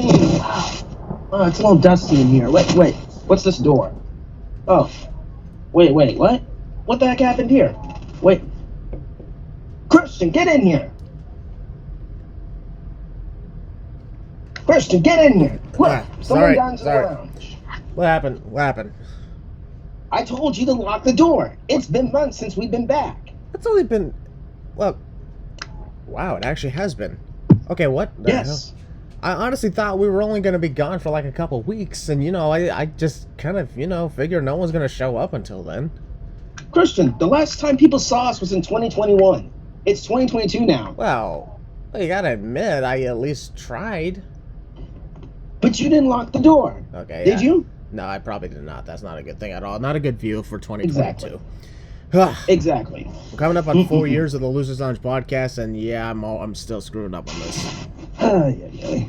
clean. Oh, it's a little dusty in here. Wait. What's this door? Oh. Wait, what? What the heck happened here? Wait. Christian, get in here! Christian, get in here! Look, someone got into the lounge. What happened? I told you to lock the door. It's been months since we've been back. It's only been... Well... Wow, it actually has been. Okay, what the hell? I honestly thought we were only going to be gone for like a couple weeks, and, I just kind of, figured no one's going to show up until then. Christian, the last time people saw us was in 2021. It's 2022 now. Well, you gotta admit, I at least tried. But you didn't lock the door. Okay, Did you? No, I probably did not. That's not a good thing at all. Not a good view for 2022. Exactly. We're coming up on 4 years of the Losers Lounge podcast, and yeah, I'm still screwing up on this. Yeah.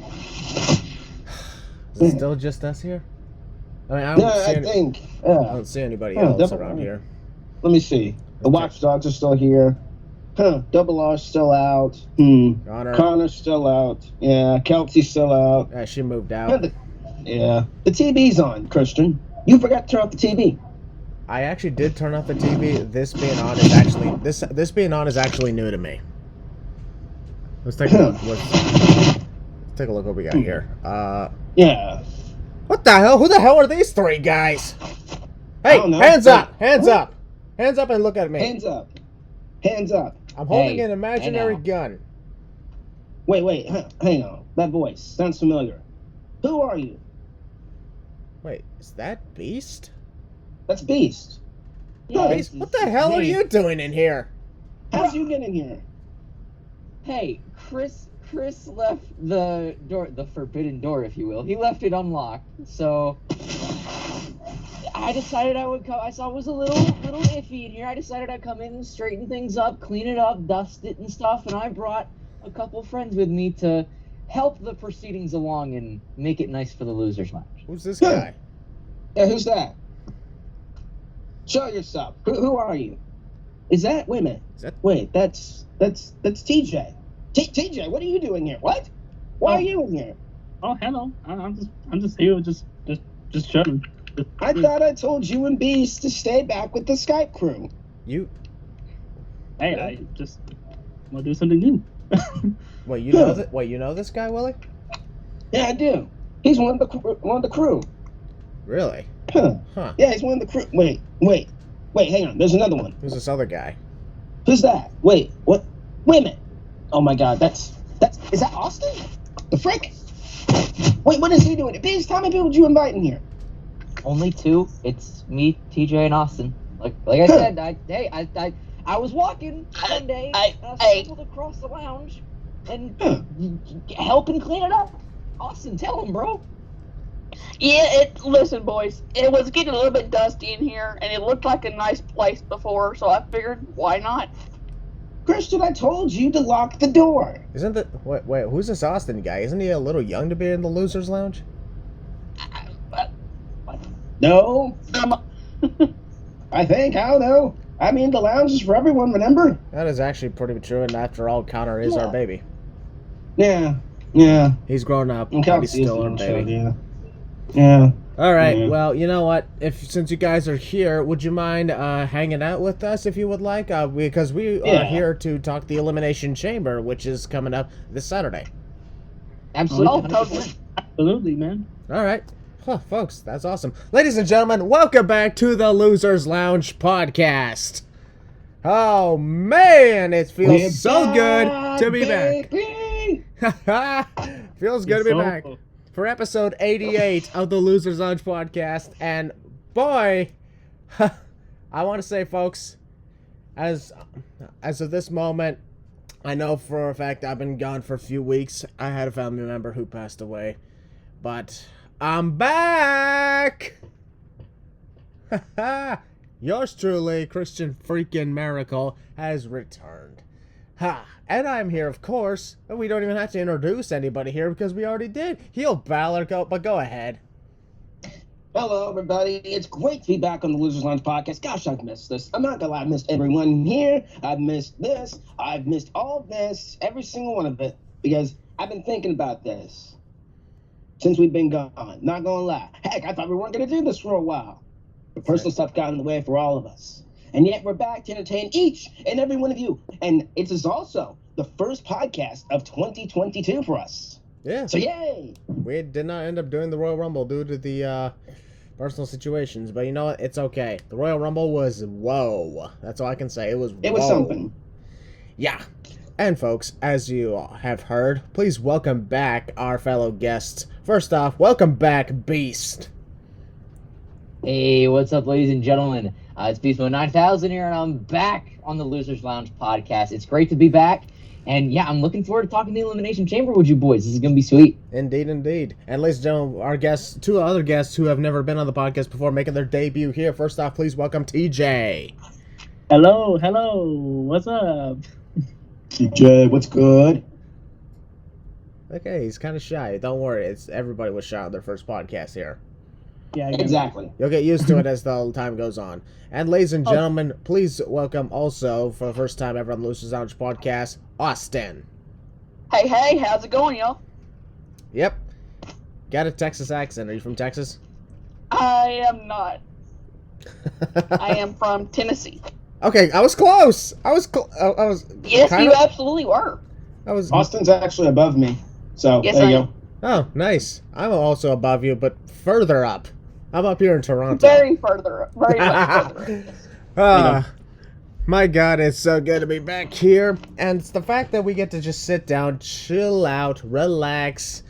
Is it still just us here? I mean, I don't see anybody else around here. Let me see. The Watchdogs are still here. Double R's still out. Connor's still out. Yeah, Kelsey's still out. Yeah, she moved out. The TV's on, Christian. You forgot to turn off the TV. I actually did turn off the TV. This being on is actually this being on is actually new to me. Let's take a look. Let's take a look what we got here. Yeah. What the hell? Who the hell are these three guys? Hey, hands up! Hands up! Hands up and look at me. Hands up. Hands up. I'm holding an imaginary gun. Wait, hang on. That voice sounds familiar. Who are you? Wait, is that Beast? That's Beast. Yeah, Beast. What the hell are you doing in here? How'd you get in here? Hey, Chris left the door, the forbidden door, if you will. He left it unlocked, so I decided I would come. I saw it was a little iffy in here. I decided I'd come in and straighten things up, clean it up, dust it and stuff, and I brought a couple friends with me to help the proceedings along and make it nice for the Losers Lounge. Who's this guy? Yeah, who's that? Show yourself. Who are you? Is that... Wait a minute. Wait, that's TJ. TJ, what are you doing here? What? Why are you in here? Oh, hello. I'm just here, just chilling. I thought I told you and Beast to stay back with the Skype crew. You? Hey, I just want to do something new. Wait, you know this guy, Willie? Yeah, I do. He's one of the crew. Really? Huh. Yeah, he's one of the crew. Wait, hang on. There's another one. Who's this other guy? Who's that? Wait, what? Wait a minute. Oh my God, is that Austin? The frick? Wait, what is he doing? Beast, how many people did you invite in here? Only two. It's me, TJ, and Austin. Like I said, I was walking one day, and I stumbled across the lounge and helping clean it up. Austin, tell him, bro. Yeah, listen, boys. It was getting a little bit dusty in here, and it looked like a nice place before, so I figured, why not? Christian, I told you to lock the door. Isn't that... Wait, who's this Austin guy? Isn't he a little young to be in the Losers Lounge? No. I don't know. I mean, the lounge is for everyone, remember? That is actually pretty true, and after all, Connor is our baby. Yeah. He's grown up, but he's still our baby. Yeah. All right, well, you know what? Since you guys are here, would you mind hanging out with us if you would like? Because we are here to talk the Elimination Chamber, which is coming up this Saturday. Absolutely. Totally. Absolutely, man. All right. Huh, folks, that's awesome. Ladies and gentlemen, welcome back to the Losers Lounge podcast. Oh, man, it feels so good to be back. Feels good to be back for episode 88 of the Losers Lounge podcast. And boy, I want to say, folks, as of this moment, I know for a fact I've been gone for a few weeks. I had a family member who passed away, but I'm back! Yours truly, Christian freaking Maracle, has returned. And I'm here, of course, and we don't even have to introduce anybody here because we already did. Heel Balor, but go ahead. Hello, everybody. It's great to be back on the Losers Lounge podcast. Gosh, I've missed this. I'm not gonna lie, I've missed everyone here. I've missed this. I've missed all this, every single one of it, because I've been thinking about this. since we've been gone. Not gonna lie. Heck, I thought we weren't gonna do this for a while. But personal stuff got in the way for all of us. And yet we're back to entertain each and every one of you. And it is also the first podcast of 2022 for us. Yeah. So yay! We did not end up doing the Royal Rumble due to the personal situations, but you know what? It's okay. The Royal Rumble was whoa. That's all I can say. It was something. Yeah. And folks, as you have heard, please welcome back our fellow guests. First off, welcome back, Beast. Hey, what's up, ladies and gentlemen? It's Beastmo 9000 here, and I'm back on the Losers Lounge podcast. It's great to be back, and yeah, I'm looking forward to talking the Elimination Chamber with you boys. This is gonna be sweet. Indeed, indeed. And ladies and gentlemen, our guests, two other guests who have never been on the podcast before, making their debut here. First off, please welcome TJ. Hello, what's up? TJ, what's good? Okay, he's kind of shy. Don't worry, everybody was shy on their first podcast here. Yeah, exactly. You'll get used to it as the time goes on. And ladies and gentlemen, please welcome also, for the first time ever on the Losers Lounge podcast, Austin. Hey, how's it going, y'all? Yep. Got a Texas accent. Are you from Texas? I am not. I am from Tennessee. Okay, I was close. I was. Yes, you absolutely were. Austin's actually above me, so yes, there you go. Oh, nice. I'm also above you, but further up. I'm up here in Toronto. Very further up. Very much further up. My God, it's so good to be back here. And it's the fact that we get to just sit down, chill out, relax,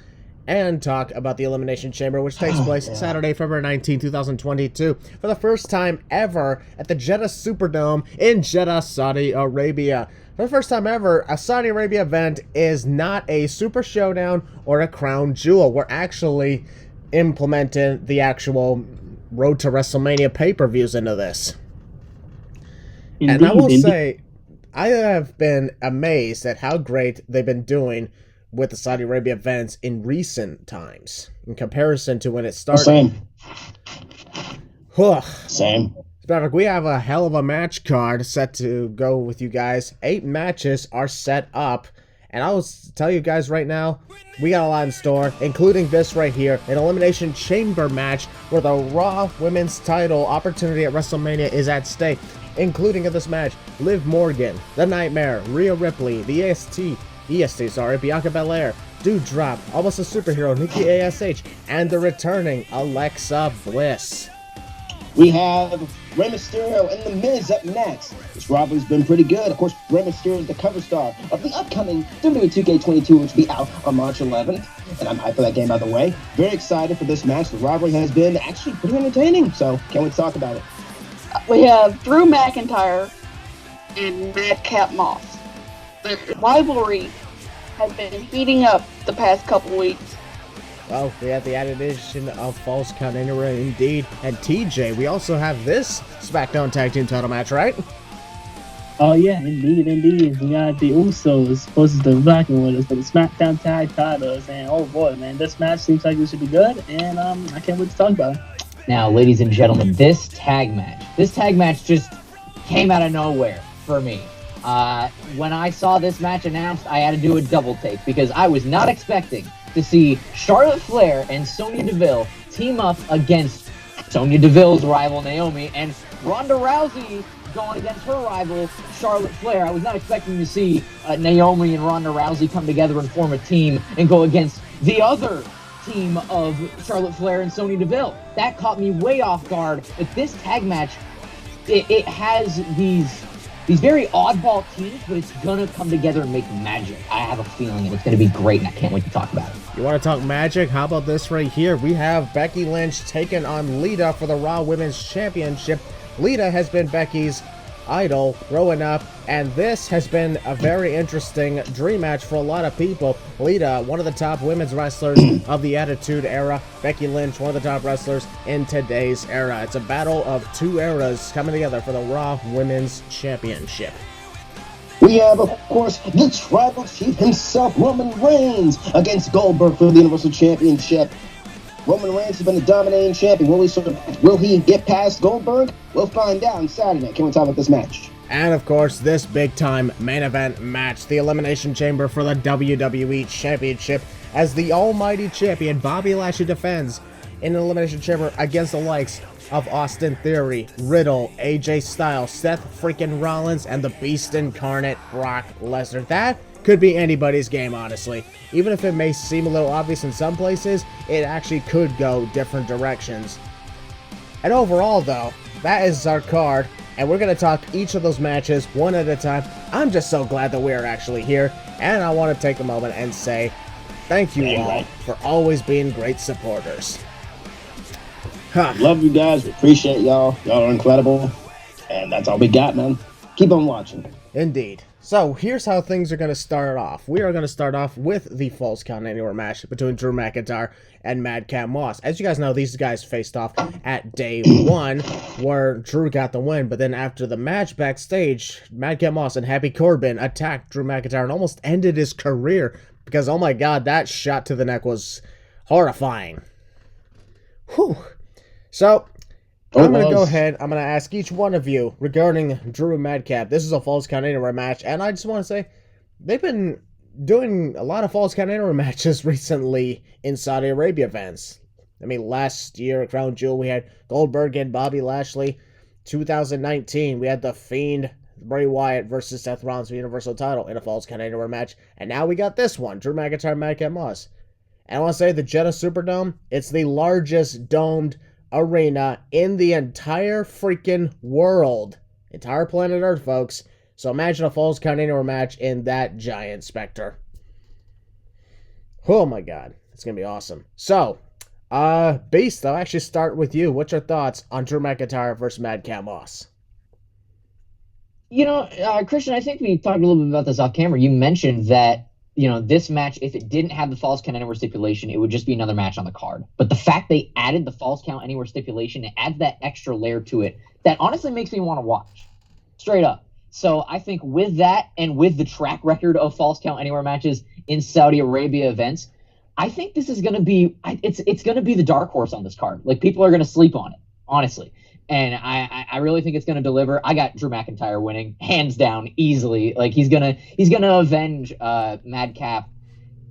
and talk about the Elimination Chamber, which takes place Saturday, February 19, 2022, for the first time ever at the Jeddah Superdome in Jeddah, Saudi Arabia. For the first time ever, a Saudi Arabia event is not a Super Showdown or a Crown Jewel. We're actually implementing the actual Road to WrestleMania pay-per-views into this. Indeed, and I will say, I have been amazed at how great they've been doing with the Saudi Arabia events in recent times, in comparison to when it started. Same. We have a hell of a match card set to go with you guys. 8 matches are set up, and I will tell you guys right now, we got a lot in store, including this right here, an Elimination Chamber match where the Raw Women's title opportunity at WrestleMania is at stake, including in this match, Liv Morgan, The Nightmare, Rhea Ripley, the EST, Bianca Belair, Doudrop, Almost a Superhero, Nikki ASH, and the returning Alexa Bliss. We have Rey Mysterio and The Miz up next. This rivalry's been pretty good. Of course, Rey Mysterio is the cover star of the upcoming WWE 2K22, which will be out on March 11th. And I'm hyped for that game, by the way. Very excited for this match. The rivalry has been actually pretty entertaining, so can't wait to talk about it. We have Drew McIntyre and Madcap Moss. The rivalry has been heating up the past couple weeks. Well, we have the added addition of Falls Count Anywhere, indeed. And TJ, we also have this SmackDown Tag Team title match, right? Oh, yeah, indeed. We got the Usos versus the Rockin' with us for the SmackDown Tag titles. And oh boy, man, this match seems like it should be good. And I can't wait to talk about it. Now, ladies and gentlemen, this tag match just came out of nowhere for me. When I saw this match announced, I had to do a double take because I was not expecting to see Charlotte Flair and Sonya Deville team up against Sonya Deville's rival Naomi and Ronda Rousey going against her rival Charlotte Flair. I was not expecting to see Naomi and Ronda Rousey come together and form a team and go against the other team of Charlotte Flair and Sonya Deville. That caught me way off guard. But this tag match, it has these very oddball teams, but it's gonna come together and make magic. I have a feeling it's gonna be great, and I can't wait to talk about it. You want to talk magic? How about this right here? We have Becky Lynch taking on Lita for the Raw Women's Championship. Lita has been Becky's idol growing up, and this has been a very interesting dream match for a lot of people. Lita, one of the top women's wrestlers of the Attitude Era. Becky Lynch, one of the top wrestlers in today's era. It's a battle of two eras coming together for the Raw Women's Championship. We have, of course, the Tribal Chief himself, Roman Reigns, against Goldberg for the Universal Championship. Roman Reigns has been the dominating champion. Will he get past Goldberg? We'll find out on Saturday. Can we talk about this match? And of course, this big-time main event match, the Elimination Chamber for the WWE Championship, as the almighty champion Bobby Lashley defends in an Elimination Chamber against the likes of Austin Theory, Riddle, AJ Styles, Seth freaking Rollins, and the Beast Incarnate, Brock Lesnar. That could be anybody's game, honestly. Even if it may seem a little obvious in some places, it actually could go different directions. And overall, though, that is our card, and we're going to talk each of those matches one at a time. I'm just so glad that we're actually here, and I want to take a moment and say thank you all for always being great supporters. Love you guys. We appreciate y'all. Y'all are incredible. And that's all we got, man. Keep on watching. Indeed. So, here's how things are going to start off. We are going to start off with the Falls Count Anywhere match between Drew McIntyre and Madcap Moss. As you guys know, these guys faced off at day 1, where Drew got the win. But then after the match backstage, Madcap Moss and Happy Corbin attacked Drew McIntyre and almost ended his career. Because, oh my god, that shot to the neck was horrifying. Whew. So, I'm going to go ahead, I'm going to ask each one of you regarding Drew and Madcap. This is a Falls Count Anywhere match, and I just want to say, they've been doing a lot of Falls Count Anywhere matches recently in Saudi Arabia events. I mean, last year at Crown Jewel, we had Goldberg and Bobby Lashley. 2019, we had The Fiend, Bray Wyatt versus Seth Rollins for the Universal title in a Falls Count Anywhere match. And now we got this one, Drew McIntyre and Madcap Moss. And I want to say, the Jeddah Superdome, it's the largest domed arena in the entire freaking world. Entire planet Earth, folks. So imagine a Falls Count Anywhere match in that giant specter. Oh my god. It's going to be awesome. So, Beast, I'll actually start with you. What's your thoughts on Drew McIntyre versus Madcap Moss? You know, Christian, I think we talked a little bit about this off camera. You mentioned that, you know, this match, if it didn't have the Falls Count Anywhere stipulation, it would just be another match on the card. But the fact they added the Falls Count Anywhere stipulation, it adds that extra layer to it that honestly makes me want to watch. Straight up. So I think with that and with the track record of Falls Count Anywhere matches in Saudi Arabia events, I think this is going to be, it's going to be the dark horse on this card. Like, people are going to sleep on it, honestly. And I really think it's going to deliver. I got Drew McIntyre winning, hands down, easily. Like, he's gonna avenge Madcap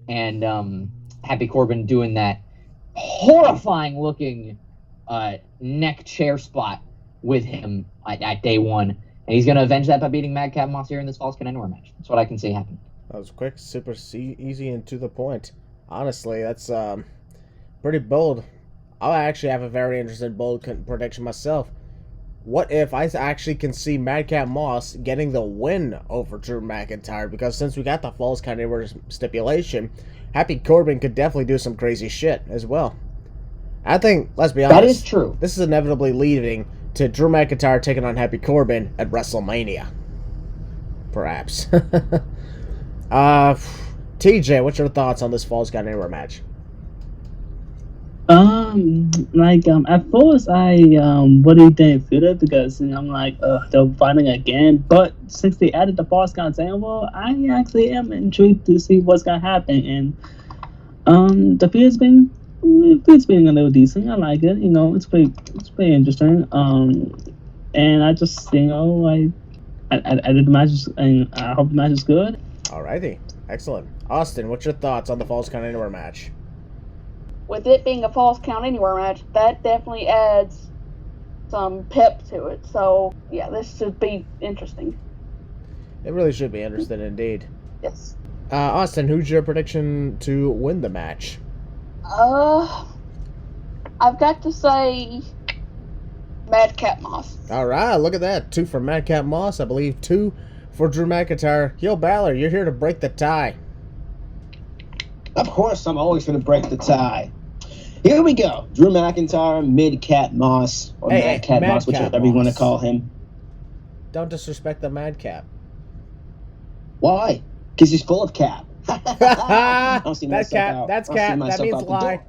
and Happy Corbin doing that horrifying looking neck chair spot with him at day 1, and he's gonna avenge that by beating Madcap Moss here in this Falls Count Anywhere match. That's what I can see happening. That was quick, super easy, and to the point. Honestly, that's pretty bold. I actually have a very interesting bold prediction myself. What if I actually can see Madcap Moss getting the win over Drew McIntyre? Because since we got the Falls Count Anywhere stipulation, Happy Corbin could definitely do some crazy shit as well. I think, let's be honest, that is true. This is inevitably leading to Drew McIntyre taking on Happy Corbin at WrestleMania. Perhaps. TJ, what's your thoughts on this Falls Count Anywhere match? At first I really didn't feel it because I'm like, they're fighting again. But since they added the Falls Count Anywhere, I actually am intrigued to see what's gonna happen. And the feed's been a little decent. I like it. You know, it's pretty interesting. And I just, you know, I did the match, and I hope the match is good. Alrighty, excellent. Austin, what's your thoughts on the Falls Count Anywhere match? With it being a Falls Count Anywhere match, that definitely adds some pep to it. So, yeah, this should be interesting. It really should be interesting indeed. Yes. Austin, who's your prediction to win the match? I've got to say Madcap Moss. Alright, look at that. 2 for Madcap Moss, I believe 2 for Drew McIntyre. Yo, Balor, you're here to break the tie. Of course, I'm always going to break the tie. Here we go. Drew McIntyre, Madcap Moss, or Madcap Moss, whichever you want to call him. Don't disrespect the Madcap. Why? Because he's full of cap. That's cap. That's cap. That means lie.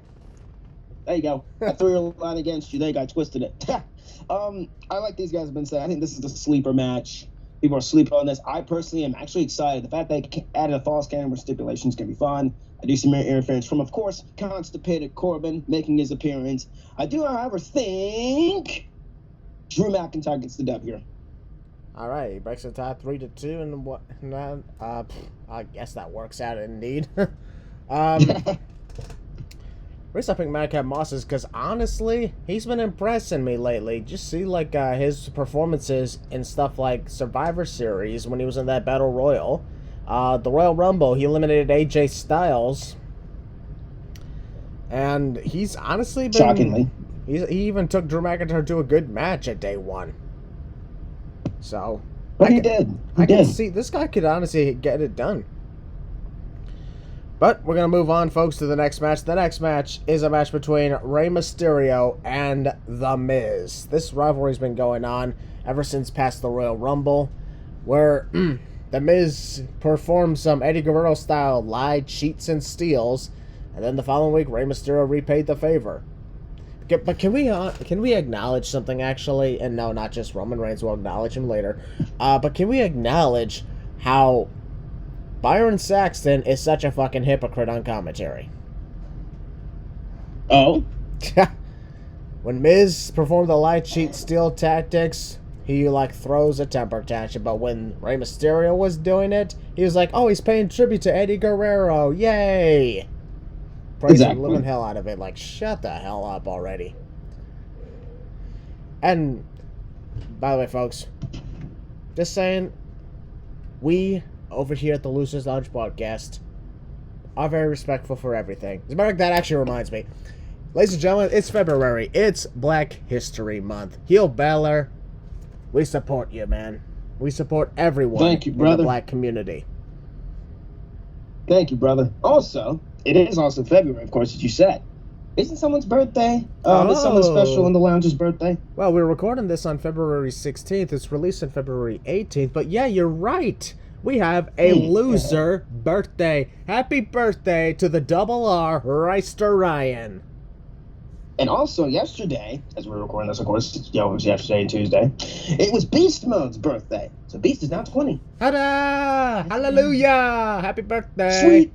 There you go. I threw your line against you. There you go. I twisted it. I like these guys have been saying. I think this is the sleeper match. People are sleeping on this. I personally am actually excited. The fact that they added a Falls Count Anywhere stipulation is going to be fun. I do some interference from, of course, constipated Corbin making his appearance. I do, however, think Drew McIntyre gets the dub here. All right, he breaks the tie 3-2, and what? I guess that works out indeed. Reason I picked Madcap Moss is because honestly, he's been impressing me lately. Just see like his performances in stuff like Survivor Series when he was in that Battle Royal, the Royal Rumble. He eliminated AJ Styles, and he's honestly been shockingly. He even took Drew McIntyre to a good match at day one. So, but he did. I can see this guy could honestly get it done. But we're going to move on, folks, to the next match. The next match is a match between Rey Mysterio and The Miz. This rivalry's been going on ever since past the Royal Rumble, where The Miz performed some Eddie Guerrero-style lie, cheats, and steals, and then the following week, Rey Mysterio repaid the favor. But can we acknowledge something, actually? And no, not just Roman Reigns. We'll acknowledge him later. But can we acknowledge how Byron Saxton is such a fucking hypocrite on commentary? Oh? When Miz performed the lie, cheat, steal tactics, he, like, throws a temper tantrum. But when Rey Mysterio was doing it, he was like, oh, he's paying tribute to Eddie Guerrero. Yay! Praising the living hell out of it. Like, shut the hell up already. And, by the way, folks, just saying, we over here at the Losers Lounge podcast are very respectful for everything. As a matter of fact, that actually reminds me. Ladies and gentlemen, it's February. It's Black History Month. Heel Balor, we support you, man. We support everyone. Thank you, brother. In the black community. Thank you, brother. Also, it is also February, of course, as you said. Isn't someone's birthday? Is someone special in the lounge's birthday? Well, we're recording this on February 16th. It's released on February 18th. But yeah, you're right. We have a loser birthday. Happy birthday to the double R, Reister Ryan. And also yesterday, as we're recording this, of course, it was yesterday and Tuesday, it was Beast Mode's birthday. So Beast is now 20. Ta-da! Hallelujah! Happy birthday! Sweet!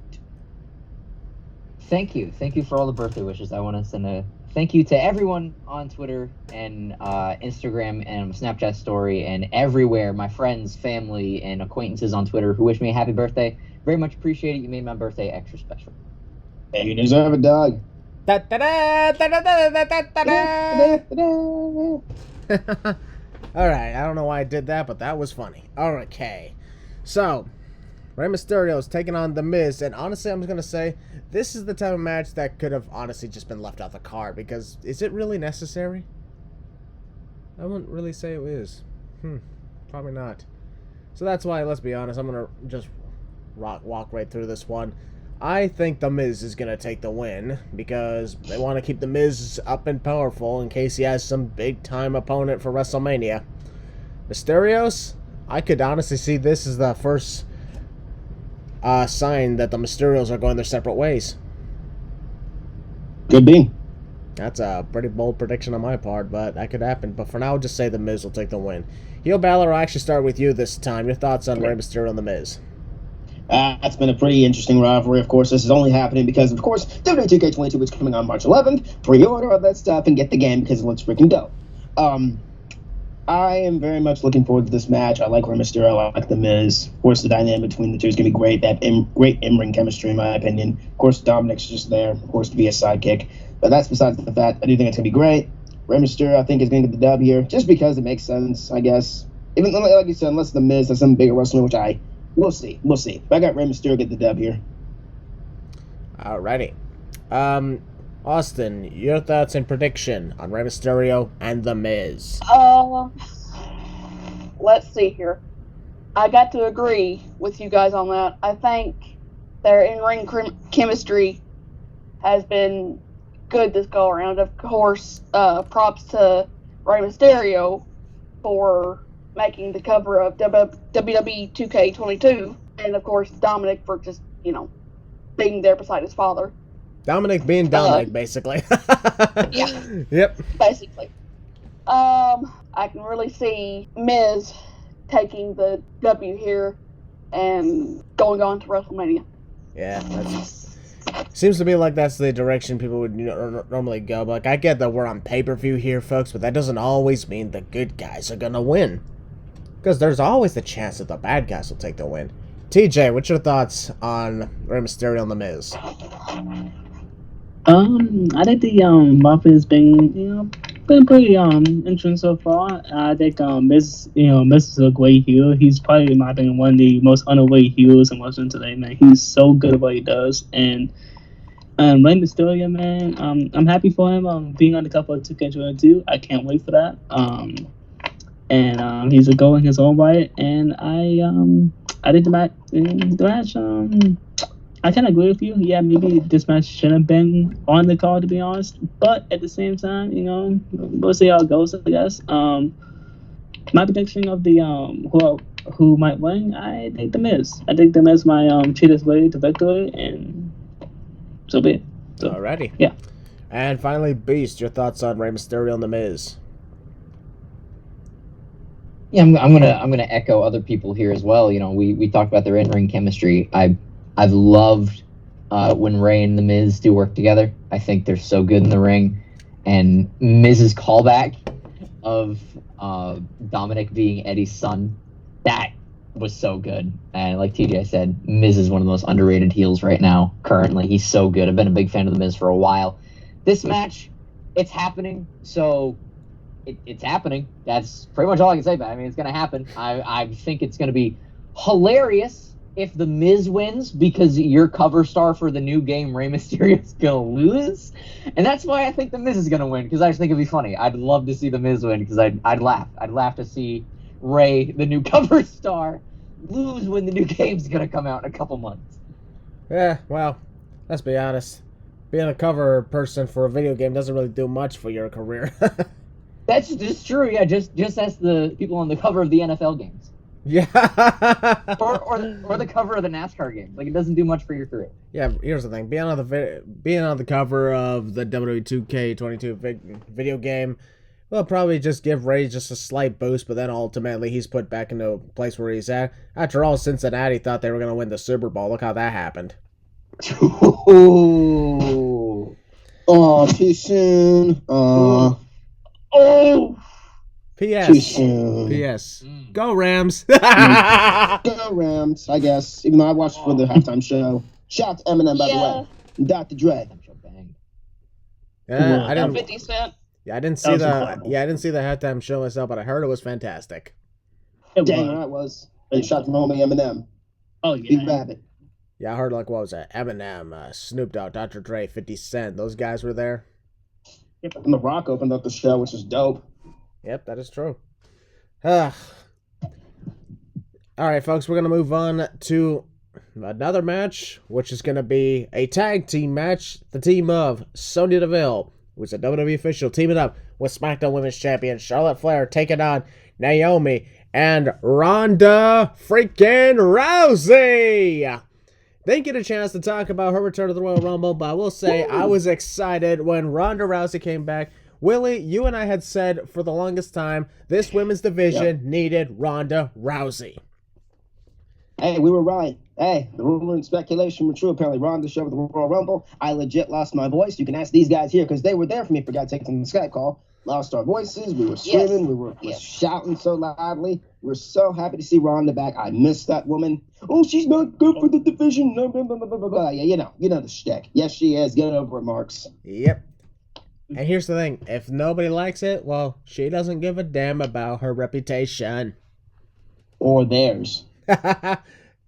Thank you. Thank you for all the birthday wishes. I want to send a thank you to everyone on Twitter and Instagram and Snapchat story and everywhere, my friends, family, and acquaintances on Twitter who wish me a happy birthday. Very much appreciate it. You made my birthday extra special. Hey, you deserve it, dog. Alright, I don't know why I did that, but that was funny. Okay. So, Rey Mysterio is taking on The Miz, and honestly, I'm just going to say, this is the type of match that could have honestly just been left out the card, because is it really necessary? I wouldn't really say it is. Probably not. So that's why, let's be honest, I'm going to just walk right through this one. I think The Miz is going to take the win, because they want to keep The Miz up and powerful in case he has some big-time opponent for WrestleMania. Mysterios, I could honestly see this as the first sign that the Mysterios are going their separate ways. Could be. That's a pretty bold prediction on my part, but that could happen. But for now, I'll just say The Miz will take the win. Heel Balor, I'll actually start with you this time. Your thoughts on Rey Mysterio and The Miz? It's been a pretty interesting rivalry. Of course, this is only happening because, of course, WWE 2K22 is coming on March 11th. Pre-order all that stuff and get the game because it looks freaking dope. I am very much looking forward to this match. I like Rey Mysterio. I like The Miz. Of course, the dynamic between the two is going to be great. They have great in-ring chemistry, in my opinion. Of course, Dominic's just there, of course, to be a sidekick. But that's besides the fact. I do think it's going to be great. Rey Mysterio, I think, is going to get the dub here just because it makes sense, I guess. Even like you said, unless The Miz has some bigger wrestler, which we'll see. We'll see. But I got Rey Mysterio get the dub here. Alrighty. Austin, your thoughts and prediction on Rey Mysterio and The Miz? Let's see here. I got to agree with you guys on that. I think their in-ring chemistry has been good this go around. Of course, props to Rey Mysterio for making the cover of WWE 2K22, and of course Dominic for just, being there beside his father. Dominic being Dominic, basically. Yeah. Yep. Basically. I can really see Miz taking the W here and going on to WrestleMania. Yeah, seems to be like that's the direction people would normally go. But I get that we're on pay-per-view here, folks, but that doesn't always mean the good guys are gonna win. Because there's always the chance that the bad guys will take the win. TJ, what's your thoughts on Rey Mysterio and The Miz? I think the match has been pretty interesting so far. I think Miz is a great heel. He's probably, in my opinion, one of the most underrated heels in wrestling today, man. He's so good at what he does, and Rey Mysterio, man, I'm happy for him being on the cover of 2K22. I can't wait for that. And he's a goal in his own right, and I think the match I kind of agree with you. Yeah, maybe this match shouldn't have been on the card, to be honest. But at the same time, we'll see how it goes, I guess. My prediction of the who might win, I think The Miz. I think The Miz might cheat his way to victory, and so be it. So, alrighty. Yeah. And finally, Beast, your thoughts on Rey Mysterio and The Miz? Yeah, I'm gonna echo other people here as well. We talked about their in-ring chemistry. I've loved when Rey and The Miz do work together. I think they're so good in the ring. And Miz's callback of Dominic being Eddie's son, that was so good. And like TJ said, Miz is one of the most underrated heels right now, currently. He's so good. I've been a big fan of The Miz for a while. This match, it's happening, so it's happening. That's pretty much all I can say about it. I mean, it's going to happen. I think it's going to be hilarious if The Miz wins, because your cover star for the new game, Rey Mysterio, is going to lose. And that's why I think The Miz is going to win, because I just think it'd be funny. I'd love to see The Miz win, because I'd laugh. I'd laugh to see Rey, the new cover star, lose when the new game's going to come out in a couple months. Yeah, well, let's be honest. Being a cover person for a video game doesn't really do much for your career. That's just true, yeah. Just as the people on the cover of the NFL games. Yeah. or the cover of the NASCAR games. Like, it doesn't do much for your career. Yeah, here's the thing. Being on the cover of the WWE 2K22 video game will probably just give Rey just a slight boost, but then ultimately he's put back into a place where he's at. After all, Cincinnati thought they were going to win the Super Bowl. Look how that happened. Oh, too soon. Oh. P.S. Too soon. P.S. Go Rams. Go Rams, I guess. Even though I watched for the halftime show. Shout out to Eminem, by the way. And Dr. Dre. Yeah, I didn't. 50 Cent. Yeah, I didn't see the halftime show myself, but I heard it was fantastic. Dang right it was. And shout out to my homie Eminem. Oh yeah. Big Rabbit. Yeah, I heard, like, what was that? Eminem, Snoop Dogg, Dr. Dre, 50 Cent. Those guys were there. Yep, and The Rock opened up the show, which is dope. Yep, that is true. All right, folks, we're going to move on to another match, which is going to be a tag team match. The team of Sonya Deville, who's a WWE official, teaming up with SmackDown Women's Champion Charlotte Flair, taking on Naomi and Ronda freaking Rousey. Didn't get a chance to talk about her return to the Royal Rumble, but I will say I was excited when Ronda Rousey came back. Willie, you and I had said for the longest time this women's division needed Ronda Rousey. Hey, we were right. Hey, the rumor and speculation were true. Apparently, Ronda showed up at the Royal Rumble. I legit lost my voice. You can ask these guys here because they were there for me, for God's sake, on the Skype call. Lost our voices. We were screaming. We were shouting so loudly. We're so happy to see Ronda back. I miss that woman. Oh, she's not good for the division. Blah, blah, blah, blah, blah, blah. Yeah, you know the shtick. Yes, she is. Get over it, Marks. Yep. And here's the thing. If nobody likes it, well, she doesn't give a damn about her reputation. Or theirs.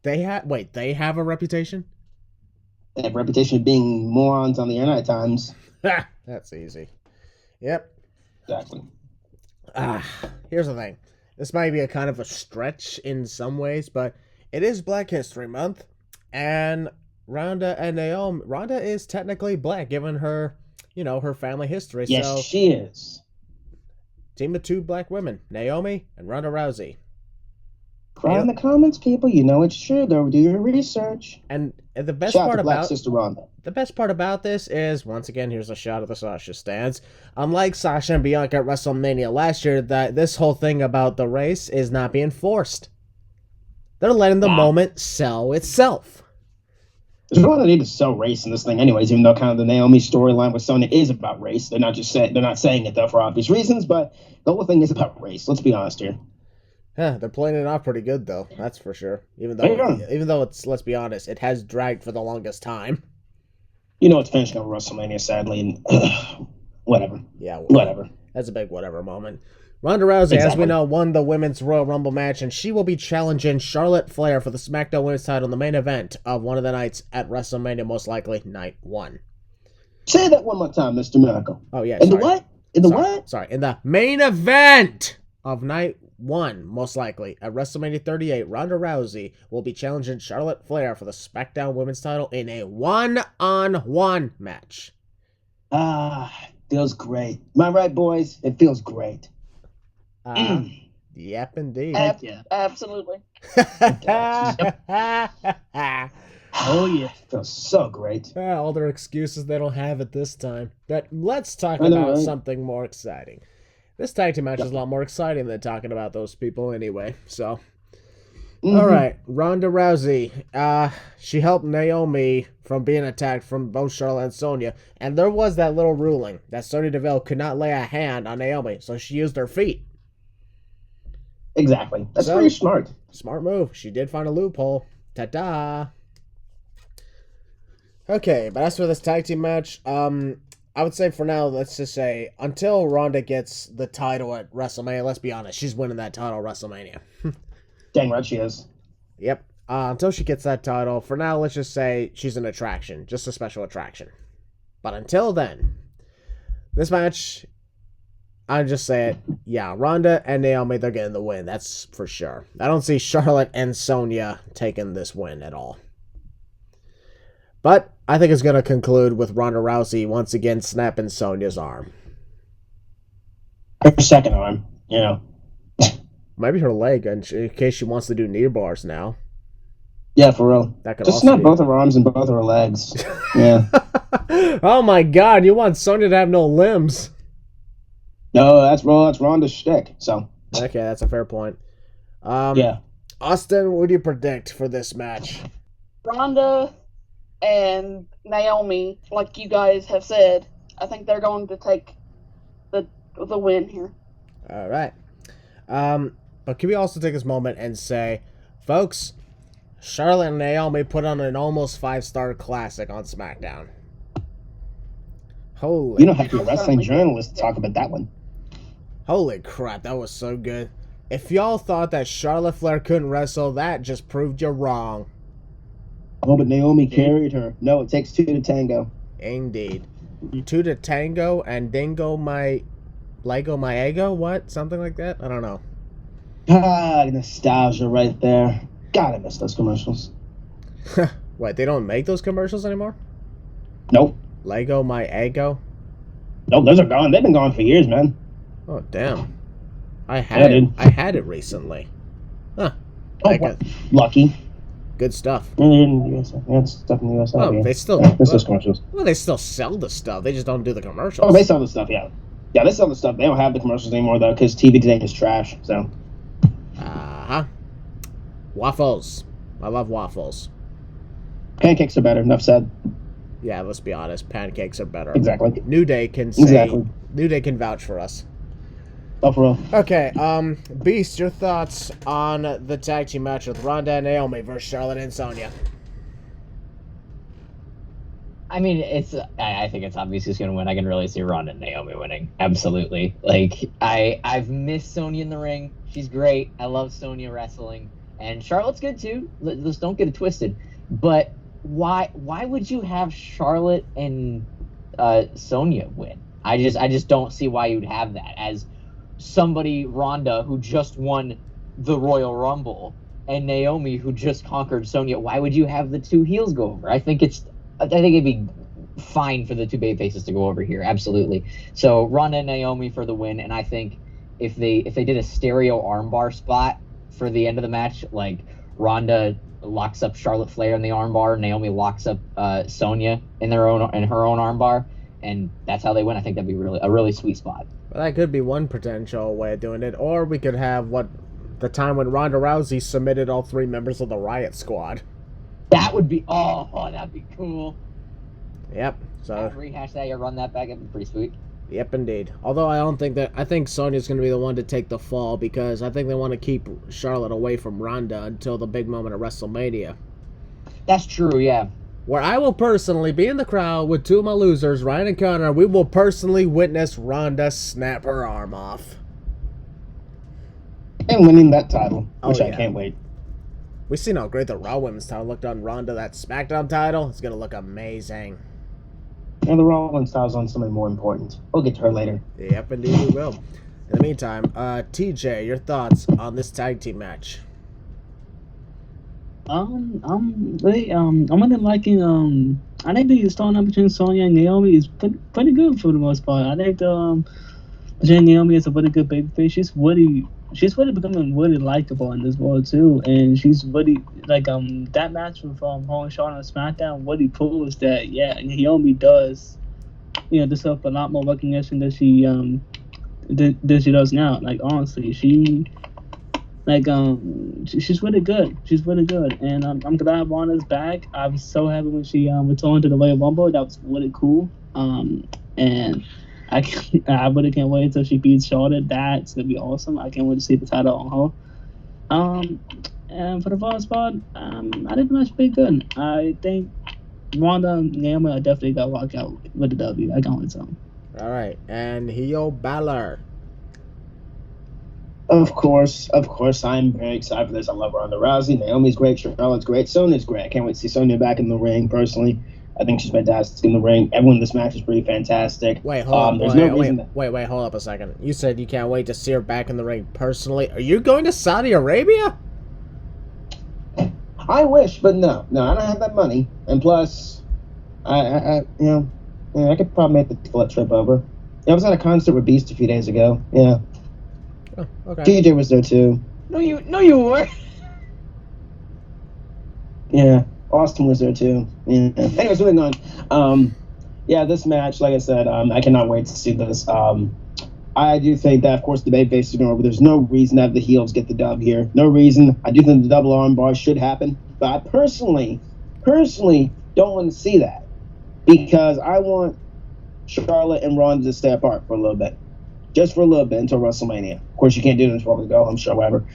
They have a reputation? They have a reputation of being morons on the internet at times. That's easy. Yep. Exactly. Here's the thing. This might be a kind of a stretch in some ways, but it is Black History Month, and Ronda and Naomi. Ronda is technically black, given her, her family history. Yes, so, she is. Team of two black women, Naomi and Ronda Rousey. Cry in the comments, people. You know it's true, though. Do your research. And the best Shout part out to Black about Sister Ronda. The best part about this is, once again, here's a shot of the Sasha stance. Unlike Sasha and Bianca at WrestleMania last year, that this whole thing about the race is not being forced. They're letting the moment sell itself. There's no need to sell race in this thing, anyways. Even though kind of the Naomi storyline with Sonya is about race, they're not saying it though for obvious reasons. But the whole thing is about race. Let's be honest here. They're playing it off pretty good though. That's for sure. Even though it's, let's be honest, it has dragged for the longest time. You know, it's finishing on WrestleMania, sadly, and whatever. Yeah, whatever. That's a big whatever moment. Ronda Rousey, as we know, won the Women's Royal Rumble match, and she will be challenging Charlotte Flair for the SmackDown Women's title in the main event of one of the nights at WrestleMania, most likely Night 1. Say that one more time, Mr. Miracle. Oh, yeah, In the what? In the what? Sorry, in the main event of Night 1, most likely, at WrestleMania 38, Ronda Rousey will be challenging Charlotte Flair for the SmackDown Women's title in a one-on-one match. Feels great. Am I right, boys? It feels great. Yep, indeed. Absolutely. Oh, yeah. Feels so great. All their excuses they don't have at this time. But let's talk about something more exciting. This tag team match is a lot more exciting than talking about those people anyway. So, all right. Ronda Rousey. She helped Naomi from being attacked from both Charlotte and Sonya. And there was that little ruling that Sonya Deville could not lay a hand on Naomi. So she used her feet. Exactly. That's pretty smart. Smart move. She did find a loophole. Ta-da. Okay, but as for this tag team match, I would say for now, let's just say, until Ronda gets the title at WrestleMania, let's be honest, she's winning that title at WrestleMania. Dang right she is. Yep. Until she gets that title, for now, let's just say she's an attraction. Just a special attraction. But until then, this match, I'll just say it, yeah, Ronda and Naomi, they're getting the win. That's for sure. I don't see Charlotte and Sonya taking this win at all. But I think it's going to conclude with Ronda Rousey once again snapping Sonya's arm. Her second arm, you know. Maybe her leg, in case she wants to do knee bars now. Yeah, for real. That could just also snap both her arms and both of her legs. Yeah. Oh my God, you want Sonya to have no limbs? No, that's Ronda's shtick. So. Okay, that's a fair point. Yeah. Austin, what do you predict for this match? Ronda and Naomi, like you guys have said, I think they're going to take the win here. All right. But can we also take this moment and say, folks, Charlotte and Naomi put on an almost 5-star classic on SmackDown. Holy. You don't have to be a wrestling journalist to talk about that one. Holy crap, that was so good. If y'all thought that Charlotte Flair couldn't wrestle, that just proved you wrong. Oh, but Naomi carried her. No, it takes 2 to tango. Indeed. 2 to tango and dingo my Lego my ego? What? Something like that? I don't know. Nostalgia right there. God, I miss those commercials. Wait, they don't make those commercials anymore? Nope. Lego my ego? Nope, those are gone. They've been gone for years, man. Oh, damn. I had it recently. Huh. Lucky. Good stuff. In the USA. That's stuff in the USA. Oh, yeah. they still... This is commercials. Well, they still sell the stuff. They just don't do the commercials. Oh, they sell the stuff, yeah. Yeah, they sell the stuff. They don't have the commercials anymore, though, because TV today is trash, so... Uh-huh. Waffles. I love waffles. Pancakes are better. Enough said. Yeah, let's be honest. Pancakes are better. Exactly. New Day can say... Exactly. New Day can vouch for us. Oh, for real. Okay, Beast, your thoughts on the tag team match with Ronda and Naomi versus Charlotte and Sonya? I mean, I think it's obvious who's going to win. I can really see Ronda and Naomi winning. Absolutely. Like, I've missed Sonya in the ring. She's great. I love Sonya wrestling. And Charlotte's good, too. Let's don't get it twisted. But why would you have Charlotte and Sonya win? I just don't see why you'd have that. As somebody, Ronda, who just won the Royal Rumble, and Naomi, who just conquered Sonya, why would you have the two heels go over? I think it'd be fine for the two babyfaces to go over here, absolutely. So Ronda and Naomi for the win, and I think if they did a stereo armbar spot for the end of the match, like Ronda locks up Charlotte Flair in the armbar, Naomi locks up Sonya in her own armbar, and that's how they win. I think that'd be a really sweet spot. Well, that could be one potential way of doing it, or we could have the time when Ronda Rousey submitted all 3 members of the Riot Squad. That would be that'd be cool. Yep. So rehash that, run that back, that'd be pretty sweet. Yep, indeed. Although I think Sonya's going to be the one to take the fall because I think they want to keep Charlotte away from Ronda until the big moment of WrestleMania. That's true, yeah. Where I will personally be in the crowd with two of my losers, Ryan and Connor. We will personally witness Ronda snap her arm off. And winning that title, which I can't wait. We've seen how great the Raw Women's title looked on Ronda. That SmackDown title is going to look amazing. And the Raw Women's title's on something more important. We'll get to her later. Yep, indeed we will. In the meantime, TJ, your thoughts on this tag team match? I'm really liking I think the storyline between Sonya and Naomi is pretty good for the most part. I think Naomi is a really good babyface. She's really becoming really likable in this world too, and she's really like that match with her and Charlotte on SmackDown really proves that Naomi does deserve a lot more recognition than she does now. Like honestly, she's really good. She's really good, and I'm glad Ronda's back. I was so happy when she returned to the Royal Rumble. That was really cool. And I really can't wait until she beats Charlotte. That's gonna be awesome. I can't wait to see the title on her. And for the most part, I think the match will be good. I think Ronda and Naomi are definitely gonna walk out with the W. I can't wait to tell them. All right, and Hio Balor. Of course, I'm very excited for this. I love Ronda Rousey. Naomi's great. Charlotte's great. Sonya's great. I can't wait to see Sonya back in the ring, personally. I think she's fantastic in the ring. Everyone in this match is pretty fantastic. Wait, hold up a second. You said you can't wait to see her back in the ring personally. Are you going to Saudi Arabia? I wish, but no, I don't have that money. And plus, I could probably make the trip over. I was at a concert with Beast a few days ago. Yeah. Oh, okay. TJ was there too. No, you were. Yeah. Austin was there too. Yeah. Anyways, moving on. This match, like I said, I cannot wait to see this. I do think that, of course, the babyface is going over. There's no reason to have the heels get the dub here. No reason. I do think the double arm bar should happen, but I personally don't want to see that because I want Charlotte and Ronda to stay apart for a little bit. Just for a little bit until WrestleMania. Of course, you can't do this before we go. I'm sure, whatever.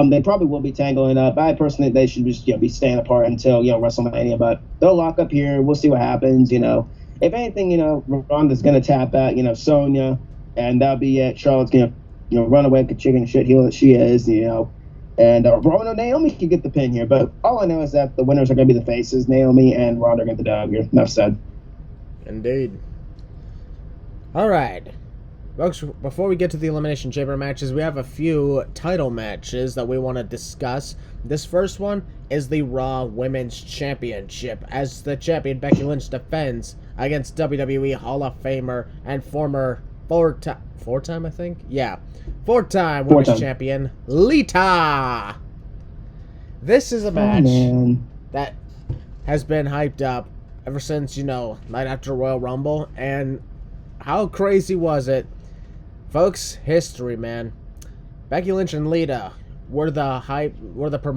They probably will be tangling up. I personally think they should just be staying apart until WrestleMania. But they'll lock up here. We'll see what happens. If anything, Ronda's gonna tap out Sonya, and that'll be it. Charlotte's gonna run away with the chicken shit heel that she is. And Naomi can get the pin here. But all I know is that the winners are gonna be the faces. Naomi and Ronda are gonna get the dub here. Enough said. Indeed. All right. Folks, before we get to the Elimination Chamber matches, we have a few title matches that we want to discuss. This first one is the Raw Women's Championship, as the champion Becky Lynch defends against WWE Hall of Famer and former four-time Women's Champion Lita. This is a match that has been hyped up ever since, night after Royal Rumble, and how crazy was it? Folks, history, man. Becky Lynch and Lita were the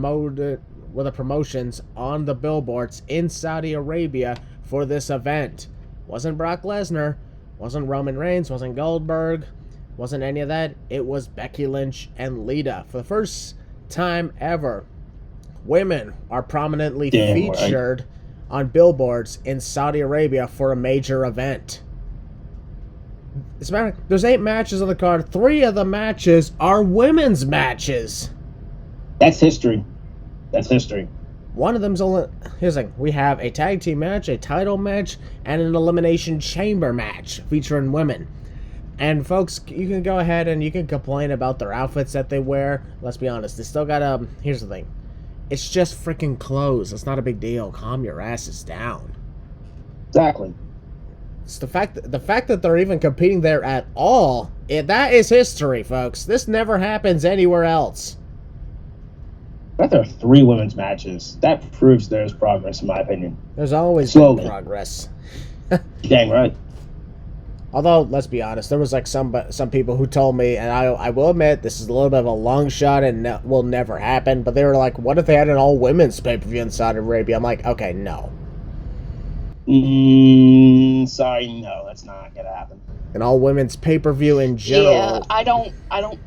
promotions on the billboards in Saudi Arabia for this event. Wasn't Brock Lesnar, wasn't Roman Reigns, wasn't Goldberg, wasn't any of that. It was Becky Lynch and Lita. For the first time ever, women are prominently featured on billboards in Saudi Arabia for a major event. As a matter of fact, there's 8 matches on the card. 3 of the matches are women's matches. That's history. One of them's only... Here's the thing. We have a tag team match, a title match, and an Elimination Chamber match featuring women. And folks, you can go ahead and you can complain about their outfits that they wear. Let's be honest. They still got Here's the thing. It's just freaking clothes. It's not a big deal. Calm your asses down. Exactly. It's the fact that they're even competing there at all, that is history, folks. This never happens anywhere else. But there are 3 women's matches. That proves there's progress, in my opinion. There's always been progress. Dang right. Although, let's be honest, there was some people who told me, and I will admit, this is a little bit of a long shot and will never happen, but they were like, what if they had an all-women's pay-per-view in Saudi Arabia? I'm like, okay, no. women's, sorry, no, that's not gonna happen. An all women's pay-per-view in general. Yeah, I don't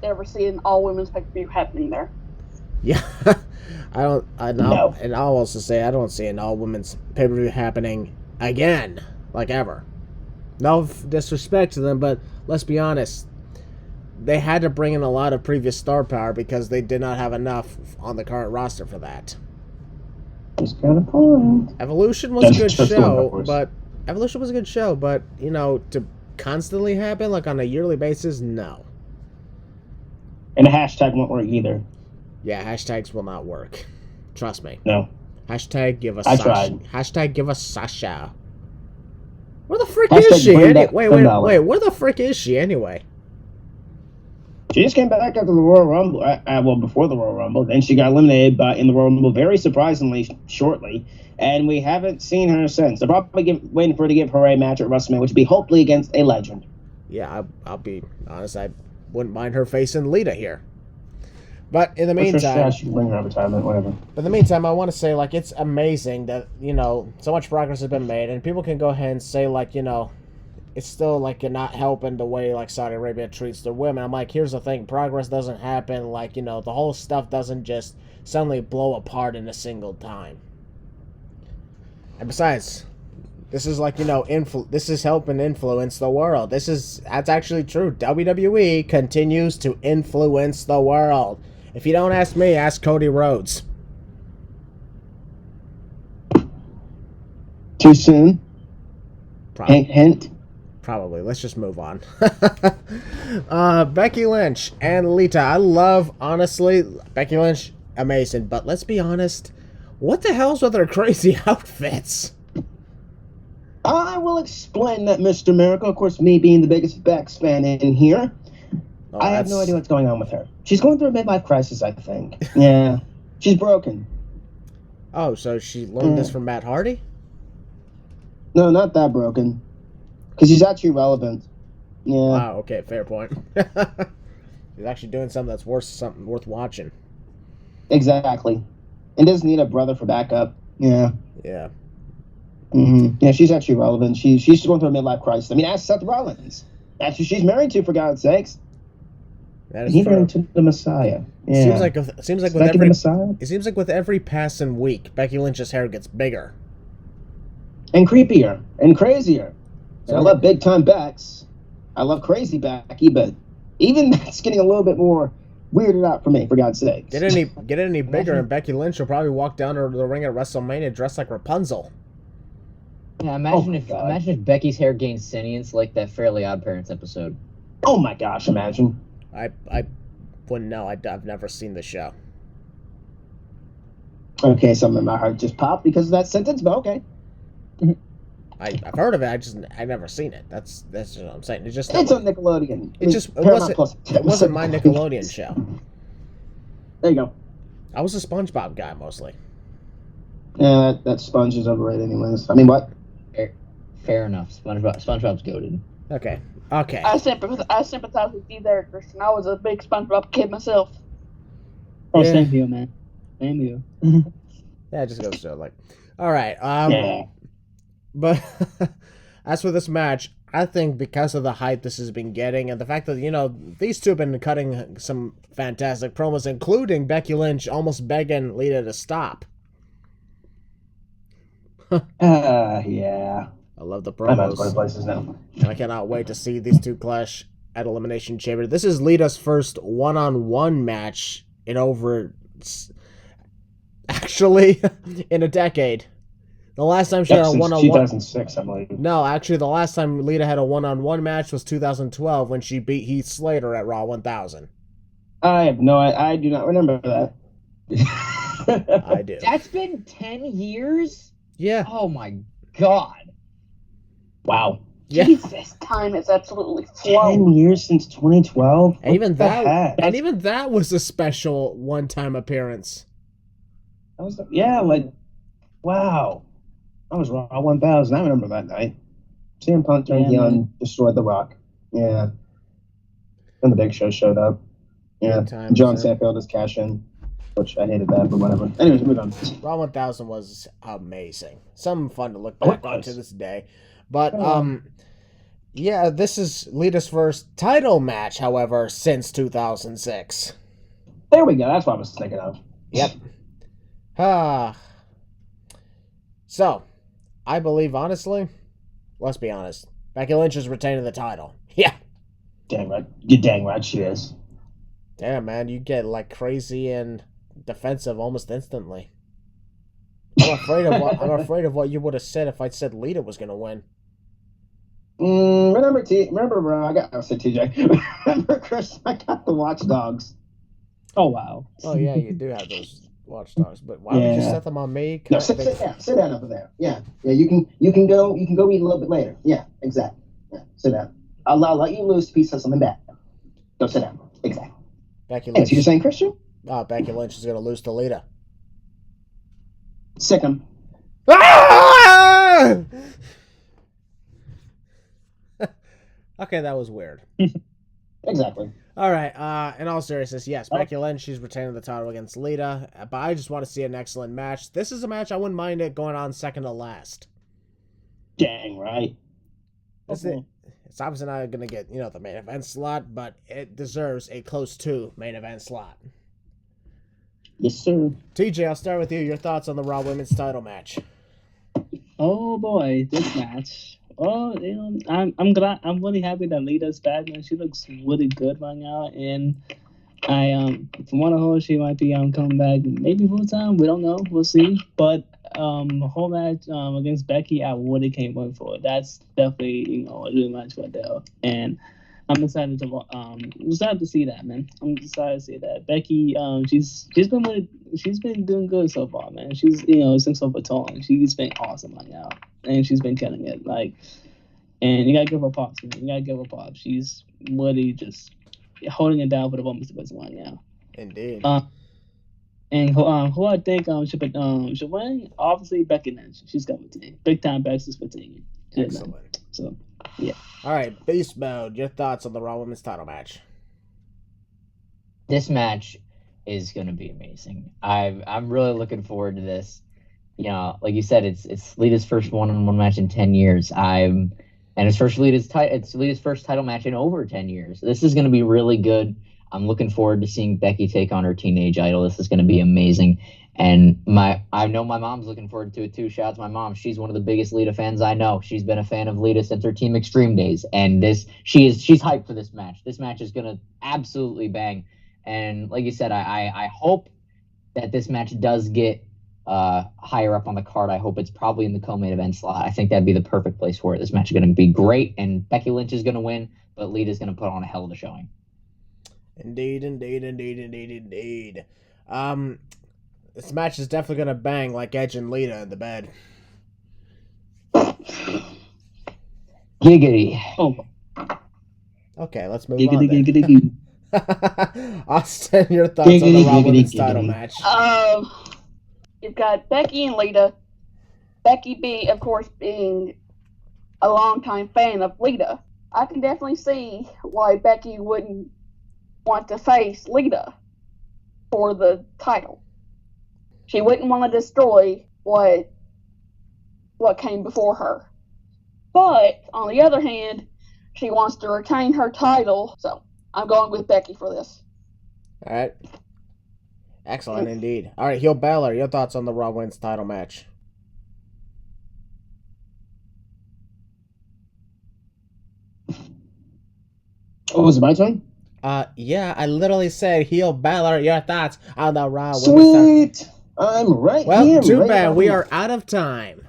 ever see an all women's pay-per-view happening there. Yeah, no. And I'll also say I don't see an all women's pay-per-view happening again, like ever. No disrespect to them, but let's be honest. They had to bring in a lot of previous star power because they did not have enough on the current roster for that. Just got a point. Evolution was a good show, but you know, to constantly happen like on a yearly basis, no. And a hashtag won't work either. Yeah, hashtags will not work. Trust me. No. Hashtag give us I Sasha. tried. Hashtag give us Sasha. Where the frick is she? Wait, where the frick is she anyway? She just came back after the Royal Rumble, before the Royal Rumble. Then she got eliminated in the Royal Rumble very surprisingly shortly, and we haven't seen her since. They're probably waiting for her to give her a match at WrestleMania, which would be hopefully against a legend. Yeah, I'll be honest, I wouldn't mind her facing Lita here. But in the meantime, she can bring her retirement, whatever. But in the meantime, I want to say, like, it's amazing that, you know, so much progress has been made, and people can go ahead and say, like, you know, it's still, like, you're not helping the way, like, Saudi Arabia treats their women. I'm like, here's the thing. Progress doesn't happen. Like, you know, the whole stuff doesn't just suddenly blow apart in a single time. And besides, this is, like, you know, this is helping influence the world. That's actually true. WWE continues to influence the world. If you don't ask me, ask Cody Rhodes. Too soon? Probably. Hint? Probably. Let's just move on. Becky Lynch and Lita. Honestly, Becky Lynch, amazing. But let's be honest, what the hell's with her crazy outfits? I will explain that, Mr. Miracle. Of course, me being the biggest Bex fan in here, I have no idea what's going on with her. She's going through a midlife crisis, I think. Yeah. She's broken. Oh, so she learned this from Matt Hardy? No, not that broken. Because he's actually relevant. Yeah. Wow, okay, fair point. He's actually doing something that's worth watching. Exactly. And doesn't need a brother for backup. Yeah. Yeah. Mm-hmm. Yeah, she's actually relevant. She's going through a midlife crisis. I mean, ask Seth Rollins. That's who she's married to, for God's sakes. That is He's married to the Messiah. Yeah. It seems like with every passing week, Becky Lynch's hair gets bigger. And creepier. And crazier. And I love big time Bex. I love crazy Becky, but even that's getting a little bit more weirded out for me, for God's sake. Get it any bigger, and Becky Lynch will probably walk down to the ring at WrestleMania dressed like Rapunzel. Yeah, imagine if Becky's hair gained sentience like that Fairly Odd Parents episode. Oh my gosh, imagine. I wouldn't know. I've never seen the show. Okay, something in my heart just popped because of that sentence, but okay. I've heard of it. I never seen it. That's what I'm saying. It's on Nickelodeon. It wasn't my Nickelodeon show. There you go. I was a SpongeBob guy mostly. Yeah, that Sponge is overrated, anyways. I mean, what? Fair enough. SpongeBob's goated. Okay. I sympathize with you there, Christian. I was a big SpongeBob kid myself. Oh, yeah. Same here, man. Same here. Yeah, it just goes to like, all right. Yeah. But as for this match, I think because of the hype this has been getting and the fact that, you know, these two have been cutting some fantastic promos, including Becky Lynch almost begging Lita to stop. Yeah. I love the I'm out promos. to go places now. And I cannot wait to see these two clash at Elimination Chamber. This is Lita's first one-on-one match in over... Actually, in a decade. The last time she had a one-on-one... 2006, I believe. No, actually, the last time Lita had a one-on-one match was 2012 when she beat Heath Slater at Raw 1000. I do not remember that. I do. That's been 10 years? Yeah. Oh my god. Wow. Yeah. Jesus, time is absolutely flown. 10 years since 2012? And even that was a special one-time appearance. That was wow. I was Raw 1000. I remember that night. CM Punk turned heel, destroyed The Rock. Yeah. And the Big Show showed up. Yeah. John Seinfeld is cash in. which I hated that, but whatever. Anyways, move on. Raw 1000 was amazing. Something fun to look back on to this day. But, yeah, this is Lita's first title match, however, since 2006. There we go. That's what I was thinking of. Yep. So, I believe, honestly, let's be honest, Becky Lynch is retaining the title. Yeah. Dang right. You're dang right she is. Damn, man, you get, like, crazy and defensive almost instantly. I'm afraid of what you would have said if I'd said Lita was going to win. Remember, I said TJ. Remember, Chris, I got the Watchdogs. Oh, wow. Oh, yeah, you do have those Watchdogs, but why would you set them on me? No, sit down over there. Yeah, you can go eat a little bit later. Yeah, exactly. Yeah, sit down. I'll let you lose a piece of something bad. Go sit down. Exactly. Becky Lynch. So you're saying, Christian? Becky Lynch is going to lose to Lita. Sick 'em. Ah! Okay, that was weird. Exactly. All right, in all seriousness, yes, Becky Lynch, she's retaining the title against Lita, but I just want to see an excellent match. This is a match I wouldn't mind it going on second to last. Dang right. It's obviously not going to get, the main event slot, but it deserves a close to main event slot. Yes, sir. TJ, I'll start with you. Your thoughts on the Raw Women's title match? Oh boy, this match. Oh, I'm glad. I'm really happy that Lita's back, man. She looks really good right now, and from what I heard, she might be coming back maybe full time. We don't know. We'll see. But the whole match against Becky, I really can't wait for it. That's definitely a good match right there, and I'm excited to see that, man. I'm excited to see that. Becky, she's been doing good so far, man. She's since her baton, she's been awesome right now, and she's been killing it. And you gotta give her props, man. You gotta give her props. She's really just holding it down for the women's division right now. Indeed. And who I think should win? Obviously, Becky Lynch. She's got fatigue. Big time Becky's fatigue. Excellent. So, yeah. All right, Beast Mode. Your thoughts on the Raw Women's title match? This match is going to be amazing. I'm really looking forward to this. Like you said, it's Lita's first one-on-one match in 10 years. And it's Lita's first title match in over 10 years. This is going to be really good. I'm looking forward to seeing Becky take on her teenage idol. This is going to be amazing. And I know my mom's looking forward to it too. Shout out to my mom. She's one of the biggest Lita fans I know. She's been a fan of Lita since her Team Extreme days. And she's hyped for this match. This match is going to absolutely bang. And like you said, I hope that this match does get higher up on the card. I hope it's probably in the co-main event slot. I think that'd be the perfect place for it. This match is going to be great, and Becky Lynch is going to win, but Lita's going to put on a hell of a showing. Indeed. This match is definitely going to bang like Edge and Lita in the bed. Giggity. Oh. Okay, let's move on then. Austin, your thoughts on the Raw Women's title match? You've got Becky and Lita. Becky, of course, being a longtime fan of Lita. I can definitely see why Becky wouldn't want to face Lita for the title. She wouldn't want to destroy what came before her. But, on the other hand, she wants to retain her title, so I'm going with Becky for this. All right. Excellent indeed. All right, Heel Balor, your thoughts on the Raw Women's title match? Oh, was it my turn? Yeah, I literally said Heel Balor, your thoughts on the Raw Women's title. Sweet! I'm right here. Well, too right bad. We are out of time.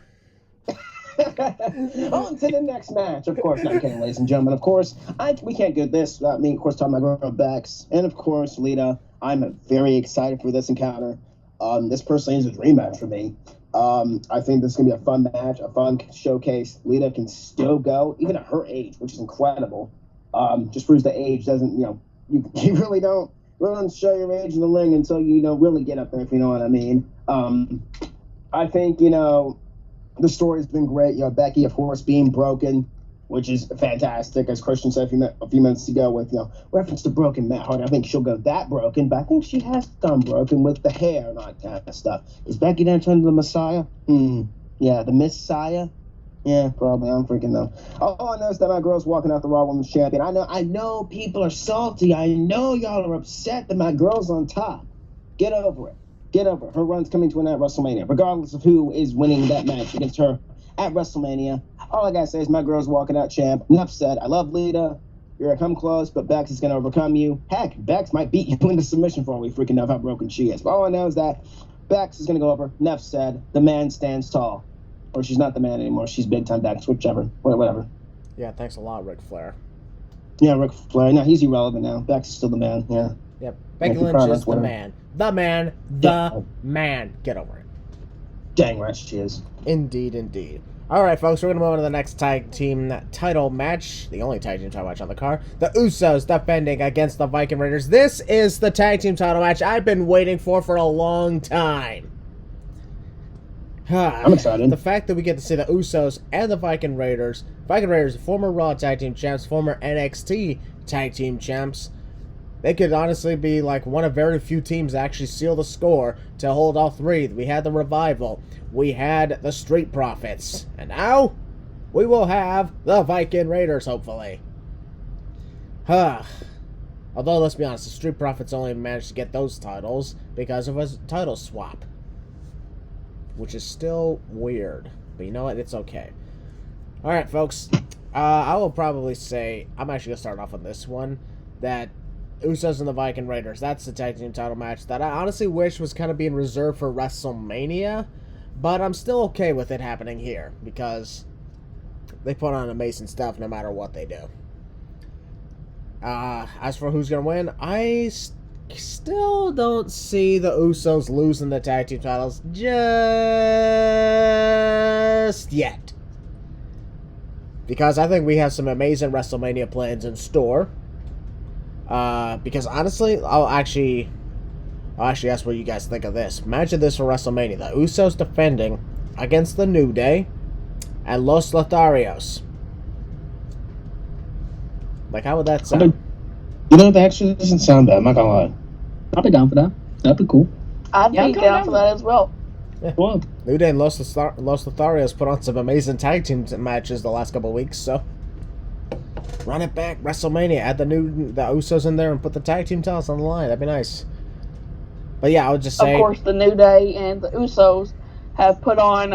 On to the next match. Of course, not kidding, ladies and gentlemen. Of course, we can't get this without me, of course, talking about girl Bex. And, of course, Lita. I'm very excited for this encounter. This personally is a dream match for me. I think this is going to be a fun match, a fun showcase. Lita can still go, even at her age, which is incredible. Just proves the age doesn't, you really don't show your age in the ring until you really get up there, if you know what I mean. I think, the story's been great. Becky, of course, being broken. which is fantastic, as Christian said a few minutes ago with, reference to broken Matt Hardy. I think she'll go that broken, but I think she has gone broken with the hair and all that kind of stuff. Is Becky then turned to the Messiah? Yeah, the Messiah? Yeah, probably. I don't freaking know. All I know is that my girl's walking out the Raw Women's Champion. I know people are salty. I know y'all are upset that my girl's on top. Get over it. Get over it. Her run's coming to an end at WrestleMania, regardless of who is winning that match against her at WrestleMania. All I gotta say is my girl's walking out champ. Enough said. I love Lita. You're gonna come close, but Bex is gonna overcome you. Heck, Bex might beat you into submission for all we freaking know how broken she is. But all I know is that Bex is gonna go over. Enough said. The man stands tall. Or she's not the man anymore. She's big time Bex, whichever. Whatever. Yeah, thanks a lot, Ric Flair. Yeah, Ric Flair. No, he's irrelevant now. Bex is still the man. Yeah. Yep. Becky Lynch is the man. The man. The man. Get over it. Dang right she is. Indeed, indeed. All right, folks, we're going to move on to the next tag team title match, the only tag team title match on the card. The Usos defending against the Viking Raiders. This is the tag team title match I've been waiting for a long time. I'm excited. The fact that we get to see the Usos and the Viking Raiders, former Raw tag team champs, former NXT tag team champs, they could honestly be like one of very few teams that actually seal the score to hold all three. We had the Revival. We had the Street Profits. And now, we will have the Viking Raiders, hopefully. Although, let's be honest, the Street Profits only managed to get those titles because of a title swap. Which is still weird. But you know what? It's okay. Alright, folks. I will probably say, I'm actually going to start off on this one, that Usos and the Viking Raiders, that's the tag team title match that I honestly wish was kind of being reserved for WrestleMania, but I'm still okay with it happening here, because they put on amazing stuff no matter what they do. As for who's going to win, I still don't see the Usos losing the tag team titles just yet. Because I think we have some amazing WrestleMania plans in store. Because honestly, I'll actually ask what you guys think of this. Imagine this for WrestleMania. The Usos defending against the New Day and Los Lotharios. Like, how would that sound? That actually doesn't sound bad. I'm not gonna lie. I'll be down for that. That'd be cool. I'd be down for that as well. Yeah. Well, New Day and Los Lotharios put on some amazing tag team matches the last couple of weeks, so run it back, WrestleMania. Add the Usos in there and put the tag team titles on the line. That'd be nice. But yeah, I would just say, of course, the New Day and the Usos have put on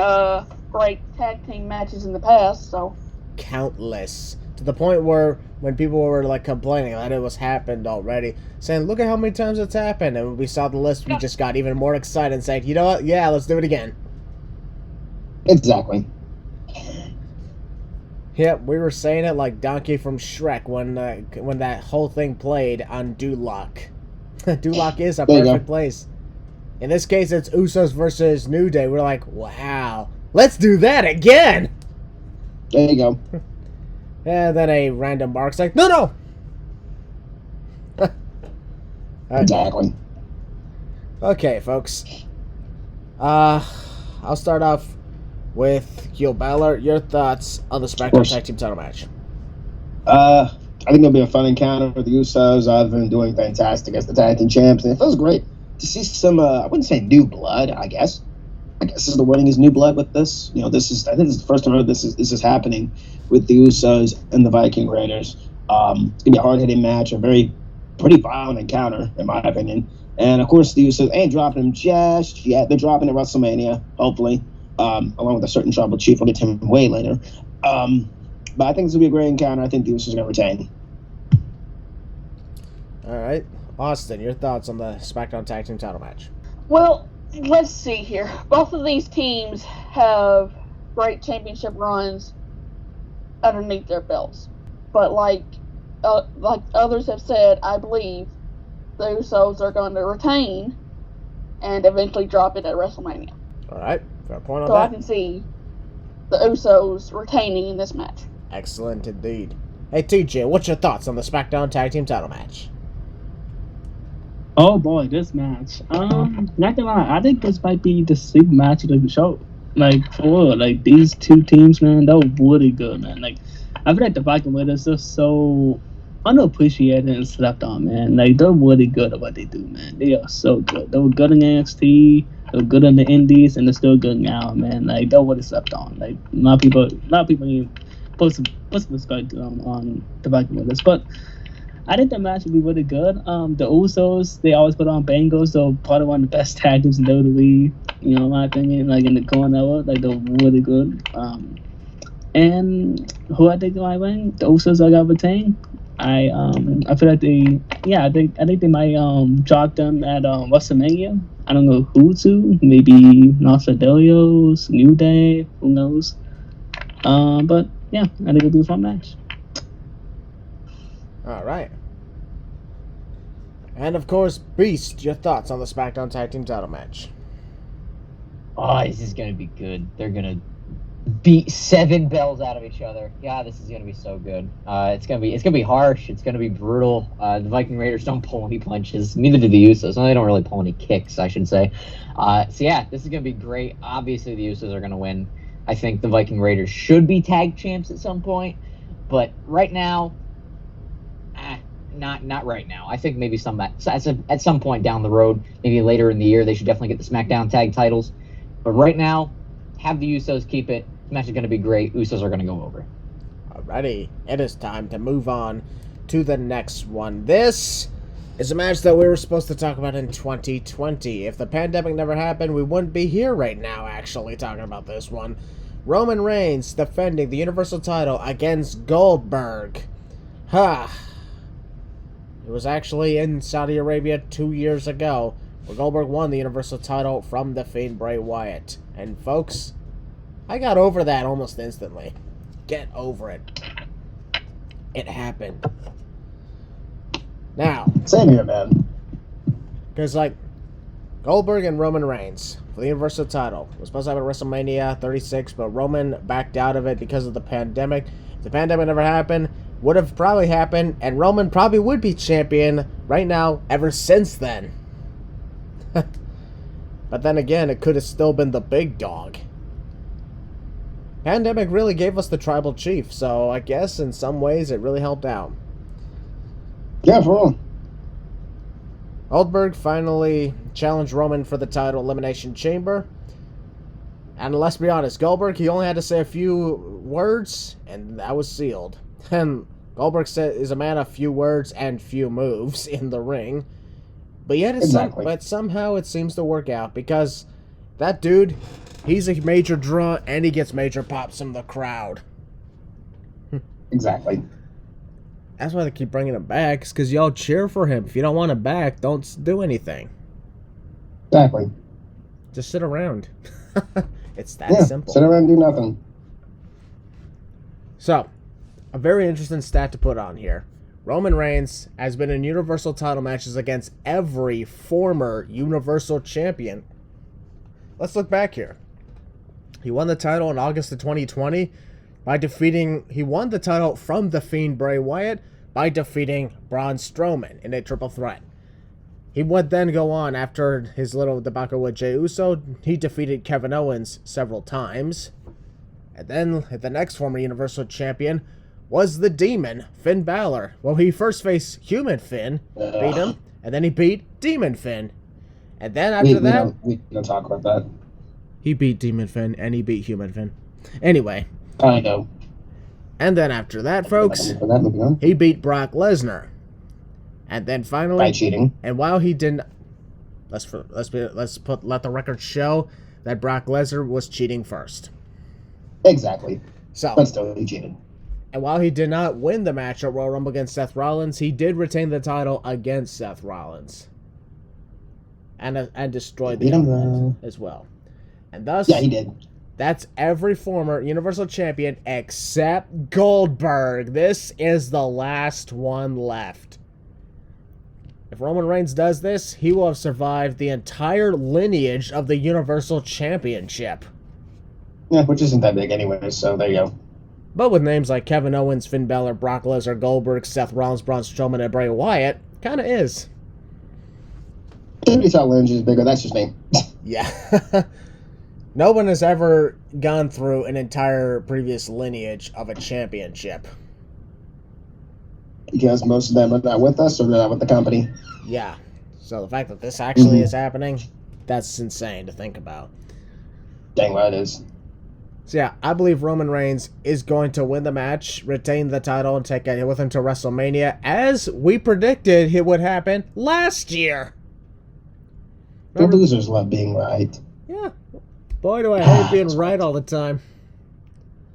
great tag team matches in the past. So countless, to the point where when people were like complaining that it was happened already, saying, "Look at how many times it's happened," and when we saw the list, we just got even more excited and said, "You know what? Yeah, let's do it again." Exactly. Yep, we were saying it like Donkey from Shrek when that whole thing played on Duloc. Duloc is a perfect place. In this case, it's Usos versus New Day. We're like, wow, let's do that again! There you go. And then a random Mark's like, no! Exactly. Okay, folks. I'll start off with Gil Balor. Your thoughts on the SmackDown Tag Team title match? I think it'll be a fun encounter for the Usos. I've been doing fantastic as the tag team champs, and it feels great to see some, I wouldn't say new blood, I guess the wording is new blood with this. I think this is the first time I've heard this is happening with the Usos and the Viking Raiders. It's going to be a hard-hitting match, pretty violent encounter, in my opinion. And, of course, the Usos ain't dropping them just yet. They're dropping at WrestleMania, hopefully, along with a certain Tribal Chief. We'll get to him way later. But I think this will be a great encounter. I think the Usos are going to retain. All right. Austin, your thoughts on the SmackDown Tag Team title match? Well, let's see here. Both of these teams have great championship runs underneath their belts. But like others have said, I believe the Usos are going to retain and eventually drop it at WrestleMania. All right. Fair point on that. So I can see the Usos retaining in this match. Excellent indeed. Hey, TJ, what's your thoughts on the SmackDown Tag Team title match? Oh boy, this match. Not gonna lie, I think this might be the sleeper match of the show. Like, for real, like these two teams, man, that was really good, man. Like, I feel like the Viking Raiders are so unappreciated and slept on, man. Like, they're really good at what they do, man. They are so good. They were good in NXT, they were good in the Indies, and they're still good now, man. Like, they're really slept on. Like, a lot of people need put some respect on the Viking Raiders. But I think the match would be really good. The Usos, they always put on bangles, so probably one of the best tag teams in WWE, you know, in my opinion, like in the current era. Like, they're really good. And who I think might win? The Usos are gonna retain. I feel like I think they might drop them at WrestleMania. I don't know who to. Maybe Nostradamus, New Day, who knows? But yeah, I think it'll be a fun match. All right. And of course, Beast, your thoughts on the SmackDown Tag Team title match? Oh, this is gonna be good. They're gonna beat 7 bells out of each other. Yeah, this is gonna be so good. It's gonna be harsh. It's gonna be brutal. The Viking Raiders don't pull any punches. Neither do the Usos. No, they don't really pull any kicks, I should say. So yeah, this is gonna be great. Obviously, the Usos are gonna win. I think the Viking Raiders should be tag champs at some point, but right now, not right now. I think maybe at some point down the road, maybe later in the year, they should definitely get the SmackDown tag titles. But right now, have the Usos keep it. This match is going to be great. Usos are going to go over. Alrighty, it is time to move on to the next one. This is a match that we were supposed to talk about in 2020. If the pandemic never happened, we wouldn't be here right now actually talking about this one. Roman Reigns defending the Universal title against Goldberg. It was actually in Saudi Arabia 2 years ago, where Goldberg won the Universal title from the Fiend Bray Wyatt. And folks, I got over that almost instantly. Get over it. It happened. Now, same here, man. Because, like, Goldberg and Roman Reigns for the Universal title was supposed to happen at WrestleMania 36, but Roman backed out of it because of the pandemic. If the pandemic never happened, would have probably happened, and Roman probably would be champion right now ever since then. But then again, it could have still been the big dog. Pandemic really gave us the tribal chief, so I guess in some ways it really helped out. Yeah, for real. Goldberg finally challenged Roman for the title Elimination Chamber. And let's be honest, Goldberg, he only had to say a few words, and that was sealed. And Goldberg is a man of few words and few moves in the ring. But yet, but somehow it seems to work out, because that dude, he's a major draw, and he gets major pops from the crowd. Exactly. That's why they keep bringing him back, because y'all cheer for him. If you don't want him back, don't do anything. Exactly. Just sit around. It's that simple. Sit around and do nothing. So, a very interesting stat to put on here. Roman Reigns has been in Universal title matches against every former Universal champion. Let's look back here. He won the title in August of 2020 by he won the title from The Fiend Bray Wyatt by defeating Braun Strowman in a triple threat. He would then go on after his little debacle with Jey Uso. He defeated Kevin Owens several times. And then the next former Universal champion was the Demon, Finn Balor. Well, he first faced Human Finn, beat him, and then he beat Demon Finn. And then after that... We don't talk about that. He beat Demon Finn, and he beat Human Finn. Anyway. I know. And then after that, folks, he beat Brock Lesnar. And then finally... By cheating. And while he didn't... let the record show that Brock Lesnar was cheating first. Exactly. So, but still, he cheated. And while he did not win the match at Royal Rumble against Seth Rollins, he did retain the title against Seth Rollins. And destroyed the opponent as well. And thus... Yeah, he did. That's every former Universal Champion except Goldberg. This is the last one left. If Roman Reigns does this, he will have survived the entire lineage of the Universal Championship. Yeah, which isn't that big anyway, so there you go. But with names like Kevin Owens, Finn Balor, Brock Lesnar, Goldberg, Seth Rollins, Braun Strowman, and Bray Wyatt, kinda is. Somebody thought lineage is bigger, that's just me. Yeah. No one has ever gone through an entire previous lineage of a championship. Because most of them are not with us or they're not with the company. Yeah. So the fact that this actually is happening, that's insane to think about. Dang right it is. So yeah, I believe Roman Reigns is going to win the match, retain the title, and take it with him to WrestleMania, as we predicted it would happen last year. The losers love being right. Yeah. Boy, do I hate being right all the time.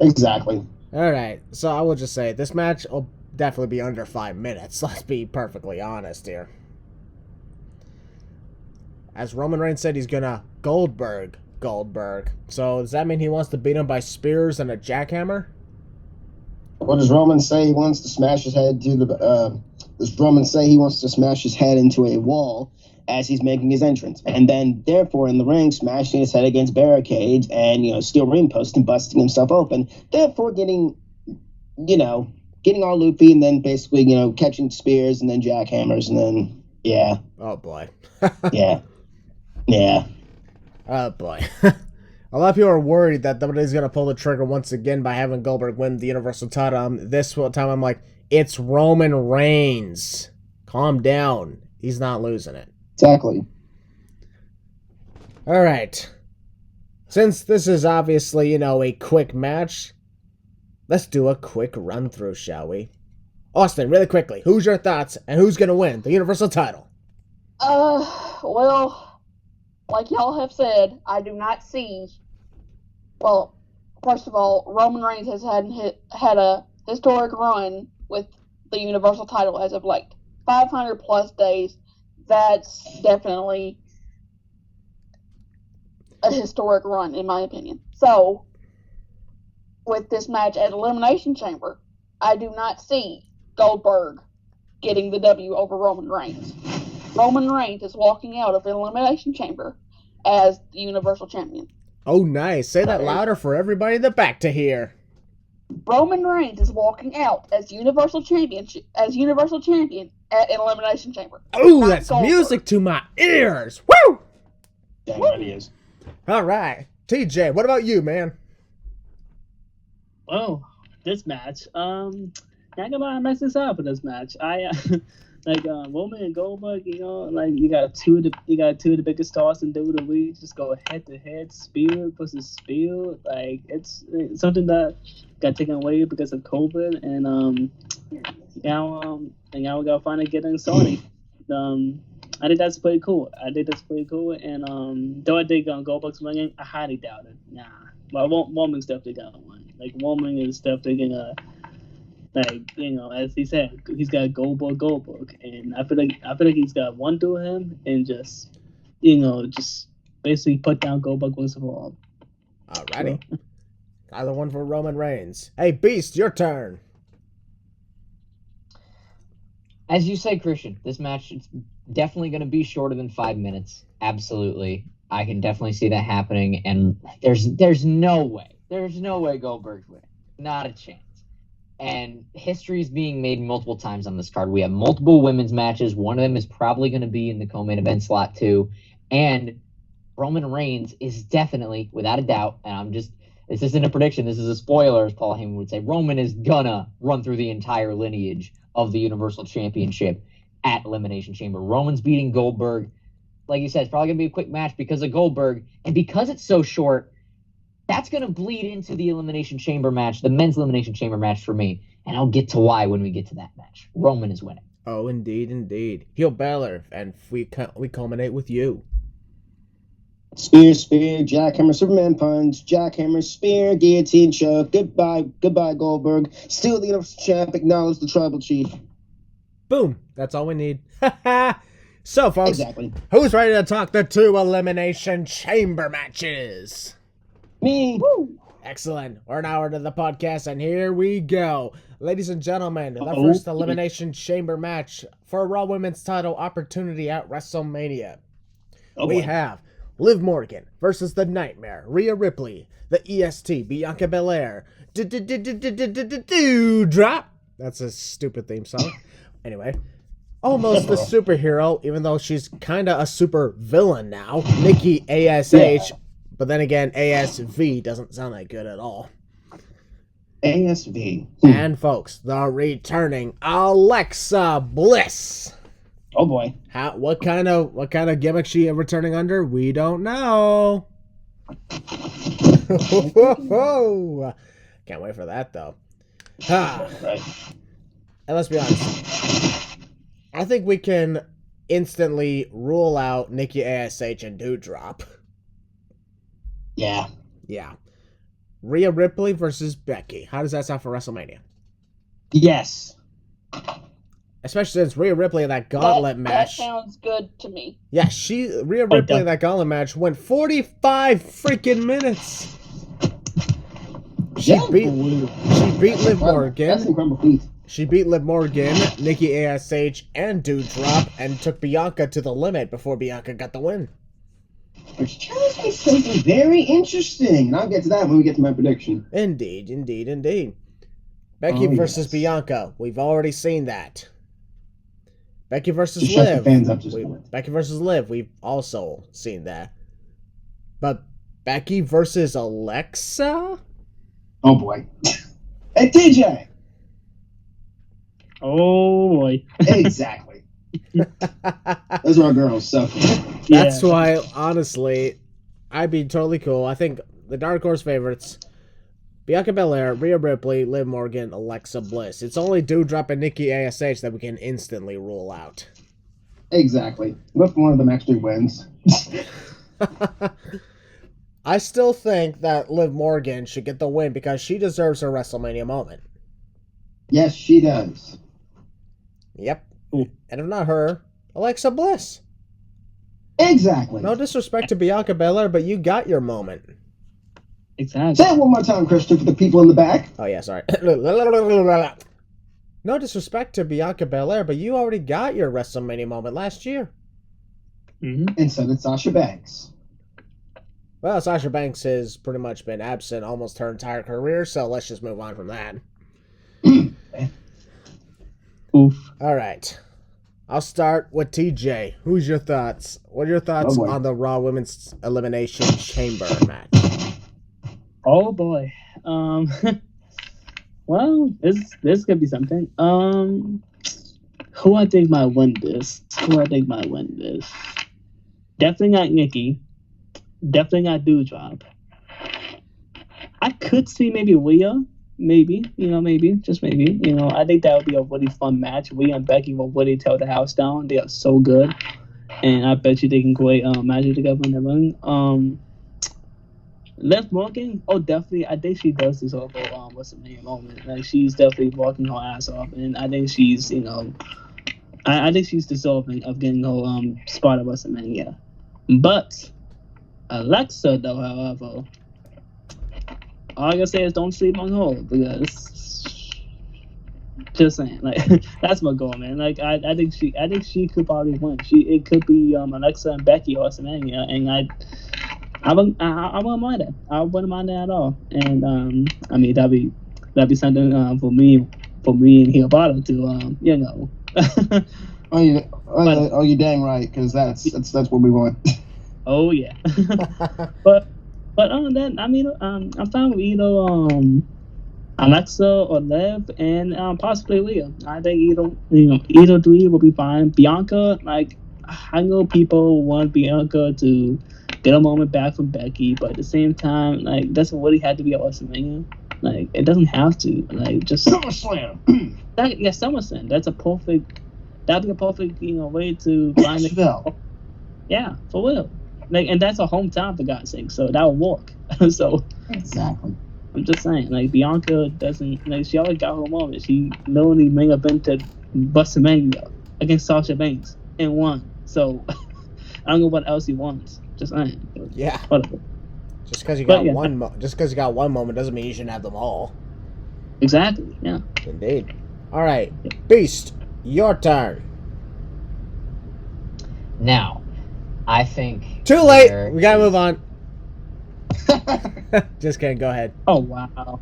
Exactly. Alright, so I will just say, this match will definitely be under 5 minutes. Let's be perfectly honest here. As Roman Reigns said, he's gonna Goldberg. So does that mean he wants to beat him by spears and a jackhammer? What does Roman say? He wants to smash his head to the. Does Roman say he wants to smash his head into a wall as he's making his entrance, and then therefore in the ring smashing his head against barricades and steel ring posts and busting himself open, therefore getting all loopy and then basically catching spears and then jackhammers and then yeah. Oh boy. Yeah. Oh boy. A lot of people are worried that WWE's going to pull the trigger once again by having Goldberg win the Universal title. This time I'm like, it's Roman Reigns. Calm down. He's not losing it. Exactly. Alright. Since this is obviously, a quick match, let's do a quick run through, shall we? Austin, really quickly, who's your thoughts and who's going to win the Universal title? Well, like y'all have said, I do not see. Well, first of all, Roman Reigns has had a historic run with the Universal title as of late. 500 plus days. That's definitely a historic run, in my opinion. So, with this match at Elimination Chamber, I do not see Goldberg getting the W over Roman Reigns. Roman Reigns is walking out of the Elimination Chamber as the Universal Champion. Oh, nice. Say that louder for everybody in the back to hear. Roman Reigns is walking out as Universal Champion at Elimination Chamber. Oh, that's Goldberg. Music to my ears. Woo! Damn right he is. All right. TJ, what about you, man? Well, this match, I'm gonna mess this up for this match. Roman and Goldberg, you got two of the biggest stars in WWE. Just go head to head, spear versus spear. It's something that got taken away because of COVID, and now we gotta finally get in Sony. I think that's pretty cool. And though I think Goldberg's winning, I highly doubt it. Nah, well, Roman's definitely gonna win. Roman is definitely gonna. As he said, he's got Goldberg, and I feel like he's got one through him, and just basically put down Goldberg once and for all. Alrighty, either one for Roman Reigns. Hey, Beast, your turn. As you say, Christian, this match is definitely going to be shorter than 5 minutes. Absolutely, I can definitely see that happening, and there's no way Goldberg's winning, not a chance. And history is being made multiple times on this card. We have multiple women's matches. One of them is probably going to be in the co-main event slot too. And Roman Reigns is definitely, without a doubt, and this isn't a prediction, this is a spoiler, as Paul Heyman would say, Roman is gonna run through the entire lineage of the Universal Championship at Elimination Chamber. Roman's beating Goldberg. Like you said, it's probably going to be a quick match because of Goldberg. And because it's so short, that's going to bleed into the Elimination Chamber match, the men's Elimination Chamber match for me. And I'll get to why when we get to that match. Roman is winning. Oh, indeed. Heel Balor, and we culminate with you. Spear, jackhammer, Superman punch, jackhammer, spear, guillotine choke. Goodbye, Goldberg. Still the Universal Champ, acknowledge the Tribal Chief. Boom. That's all we need. So, folks, exactly. Who's ready to talk the 2 Elimination Chamber matches? Me. Woo. Excellent. We're an hour into the podcast, and here we go. Ladies and gentlemen, the first Elimination Chamber match for a Raw Women's title opportunity at WrestleMania. We have Liv Morgan versus the Nightmare, Rhea Ripley, the EST, Bianca Belair, Drop. That's a stupid theme song. Anyway, almost the superhero, even though she's kind of a super villain now, Nikki ASH, But then again, ASV doesn't sound that good at all. ASV. And folks, the returning Alexa Bliss. Oh boy. What kind of gimmick she returning under? We don't know. Can't wait for that though. Right. And let's be honest. I think we can instantly rule out Nikki ASH and Doudrop. Yeah. Yeah. Rhea Ripley versus Becky. How does that sound for WrestleMania? Yes. Especially since Rhea Ripley in that gauntlet match. That sounds good to me. Yeah, Rhea Ripley in that gauntlet match went 45 freaking minutes. She beat Liv Morgan. That's incredible feat. She beat Liv Morgan, Nikki ASH, and Doudrop, and took Bianca to the limit before Bianca got the win. Which tells me something very interesting, and I'll get to that when we get to my prediction. Indeed. Becky versus Bianca. We've already seen that. Becky versus Just shut Liv. the fans up just a minute. Becky versus Liv. We've also seen that. But Becky versus Alexa? Oh boy. Hey TJ. Oh boy. Exactly. Those are our girls, so. That's why, honestly, I'd be totally cool. I think the Dark Horse favorites: Bianca Belair, Rhea Ripley, Liv Morgan, Alexa Bliss. It's only Doudrop and Nikki ASH that we can instantly rule out. Exactly. What if one of them actually wins? I still think that Liv Morgan should get the win because she deserves her WrestleMania moment. Yes, she does. Yep. And if not her, Alexa Bliss. Exactly. No disrespect to Bianca Belair, but you got your moment. Exactly. Say it one more time, Christian, for the people in the back. Oh, yeah, sorry. No disrespect to Bianca Belair, but you already got your WrestleMania moment last year. Mm-hmm. And so did Sasha Banks. Well, Sasha Banks has pretty much been absent almost her entire career, so let's just move on from that. Oof. All right. I'll start with TJ. Who's your thoughts? What are your thoughts on the Raw Women's Elimination Chamber match? Oh boy. Well, this could be something. Who I think might win this? Definitely not Nikki. Definitely not Doudrop. I could see maybe Rhea. Maybe. Just maybe. I think that would be a really fun match. Rhea and Becky will really tear the house down. They are so good. And I bet you they can create magic together in the ring. Liv Morgan, definitely. I think she does deserve a WrestleMania moment. Like, she's definitely walking her ass off, and I think she's, I think she's deserving of getting her spot at WrestleMania. But Alexa, though, however, all I gotta say is don't sleep on her, because just saying, like, that's my goal, man. Like, I think she could probably win. It could be Alexa and Becky or WrestleMania, and I wouldn't mind it. I wouldn't mind it at all. And I mean, that'd be something for me and Hirobato to Oh, you dang right, because that's what we want. Oh yeah. but other than that, I mean, I'm fine with either Alexa or Liv and possibly Leah. I think either three will be fine. Bianca, like, I know people want Bianca to get a moment back from Becky, but at the same time, like, it doesn't really have to be at WrestleMania. Like, it doesn't have to. Like, just SummerSlam. SummerSlam. That'd be a perfect, way to find it. Yeah, for real. Like, and that's a hometown, for God's sake. So that would work. So exactly. I'm just saying, like, Bianca doesn't, like, she always got her moment. She literally made up into WrestleMania against Sasha Banks and won. So I don't know what else he wants. Just saying. Yeah. Whatever. Just because you got one moment doesn't mean you shouldn't have them all. Exactly. Yeah. Indeed. All right, Beast, your turn. Now, I think... Too late! We gotta move on. Just kidding, go ahead. Oh, wow.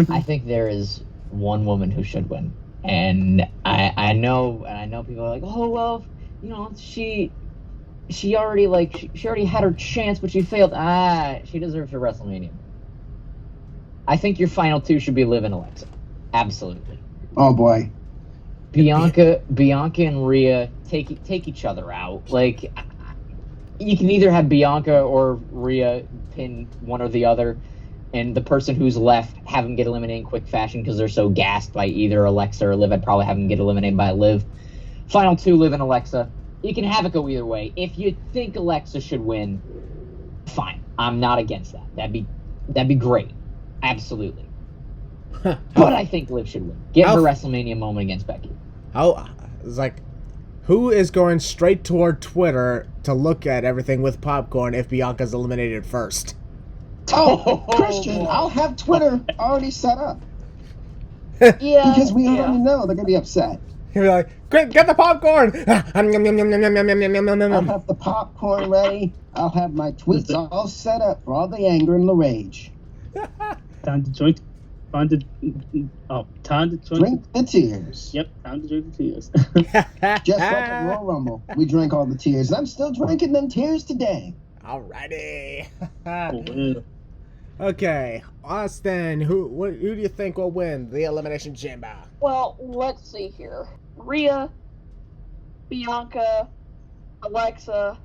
I think there is one woman who should win. And I know people are like, oh, well, she she already had her chance, but she failed. She deserves a WrestleMania. I think your final two should be Liv and Alexa. Absolutely. Oh boy. Bianca and Rhea take each other out. Like, you can either have Bianca or Rhea pin one or the other, and the person who's left have them get eliminated in quick fashion because they're so gassed by either Alexa or Liv. I'd probably have them get eliminated by Liv. Final two, Liv and Alexa. You can have it go either way. If you think Alexa should win, fine. I'm not against that. That'd be great. Absolutely. But I think Liv should win. Get her WrestleMania moment against Becky. It's like, who is going straight toward Twitter to look at everything with popcorn if Bianca's eliminated first? Oh, Christian, I'll have Twitter already set up. Yeah. Because we already know they're going to be upset. He'll be like, quick, get the popcorn! I'll have the popcorn ready. I'll have my tweets all set up for all the anger and the rage. Time to drink. Time to drink the tears. Yep, time to drink the tears. Just like at Royal Rumble, we drank all the tears. I'm still drinking them tears today. Alrighty. Oh, okay, Austin, who do you think will win the Elimination Chamber? Well, let's see here. Rhea, Bianca, Alexa,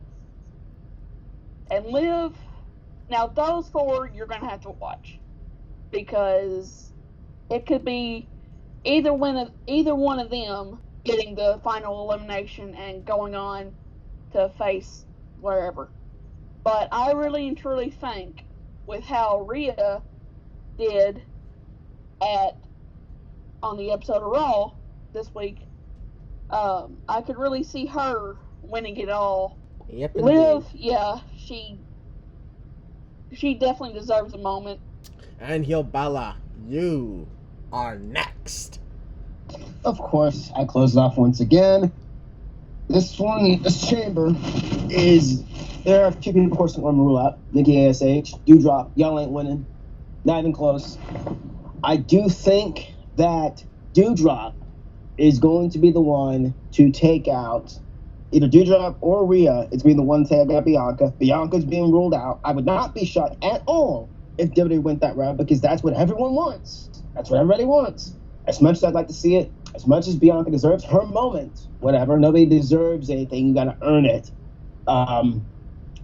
and Liv. Now, those four you're going to have to watch, because it could be either one of them getting the final elimination and going on to face wherever. But I really and truly think, with how Rhea did on the episode of Raw this week, I could really see her winning it all. Yep. Liv, yeah, she definitely deserves a moment. And Bala, you are next. Of course, I close it off once again. This chamber is, there are two people, of course, that want to rule out. Nikki ASH, Doudrop, y'all ain't winning. Not even close. I do think that Doudrop is going to be the one to take out either Doudrop or Rhea. It's being the one to take out Bianca. Bianca's being ruled out. I would not be shocked at all if WWE went that route, because that's what everyone wants. That's what everybody wants. As much as I'd like to see it, as much as Bianca deserves her moment, whatever, nobody deserves anything. You got to earn it.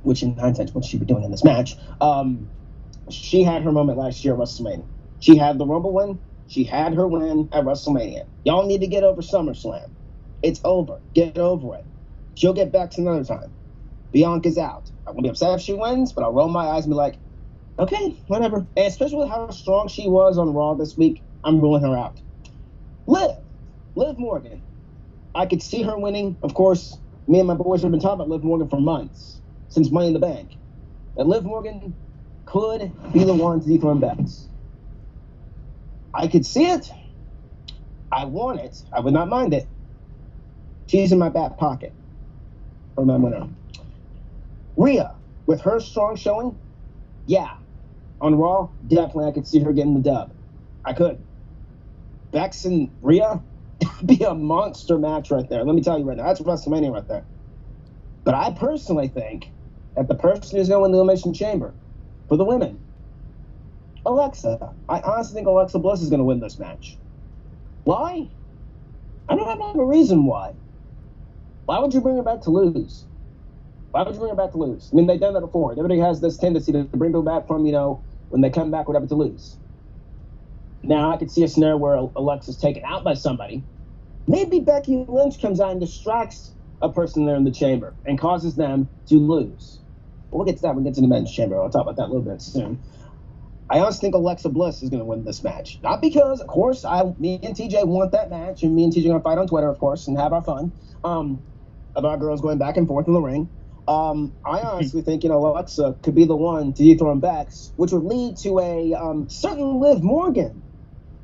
Which in hindsight, what she be doing in this match. She had her moment last year at WrestleMania. She had the Rumble win. She had her win at WrestleMania. Y'all need to get over SummerSlam. It's over. Get over it. She'll get back to another time. Bianca's out. I won't be upset if she wins, but I'll roll my eyes and be like, okay, whatever. And especially with how strong she was on Raw this week, I'm ruling her out. Liv Morgan. I could see her winning. Of course, me and my boys have been talking about Liv Morgan for months, since Money in the Bank. That Liv Morgan could be the one to dethrone Bex. I could see it. I want it. I would not mind it. She's in my back pocket for my winner. Rhea, with her strong showing, yeah. On Raw, definitely I could see her getting the dub. I could. Bex and Rhea be a monster match right there. Let me tell you right now, that's WrestleMania right there. But I personally think that the person who's going to win the Elimination Chamber for the women, Alexa. I honestly think Alexa Bliss is going to win this match. Why? I don't have a reason why. Why would you bring her back to lose? Why would you bring her back to lose? I mean, they've done that before. Everybody has this tendency to bring people back from, when they come back, whatever, to lose. Now, I could see a scenario where Alexa's taken out by somebody. Maybe Becky Lynch comes out and distracts a person there in the chamber and causes them to lose. But we'll get to that when we get to the men's chamber. I'll talk about that a little bit soon. I honestly think Alexa Bliss is going to win this match. Not because, of course, me and TJ want that match, and me and TJ are going to fight on Twitter, of course, and have our fun about girls going back and forth in the ring. I honestly think, Alexa could be the one to dethrone Bex, which would lead to a certain Liv Morgan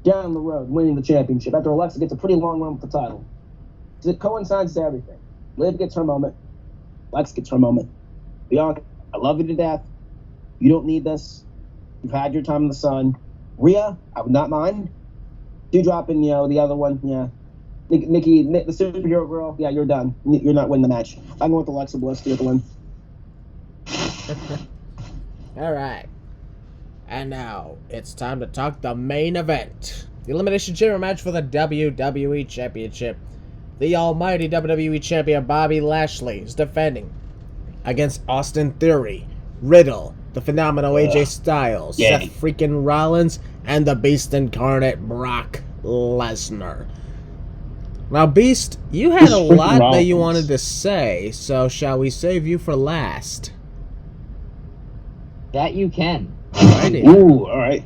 down the road winning the championship after Alexa gets a pretty long run with the title. It coincides to everything. Liv gets her moment. Alexa gets her moment. Bianca, I love you to death. You don't need this. You've had your time in the sun. Rhea, I would not mind. Doudrop and, the other one, yeah. Nikki, the superhero girl. Yeah, you're done. You're not winning the match. I'm going with Alexa Bliss to get the win. All right. And now it's time to talk the main event. The Elimination Chamber match for the WWE Championship. The almighty WWE Champion Bobby Lashley is defending against Austin Theory, Riddle, the phenomenal AJ Styles, Seth freaking Rollins, and the Beast Incarnate Brock Lesnar. Now, Beast, you had a lot that you wanted to say, so shall we save you for last? That you can. Alrighty. Ooh, alright.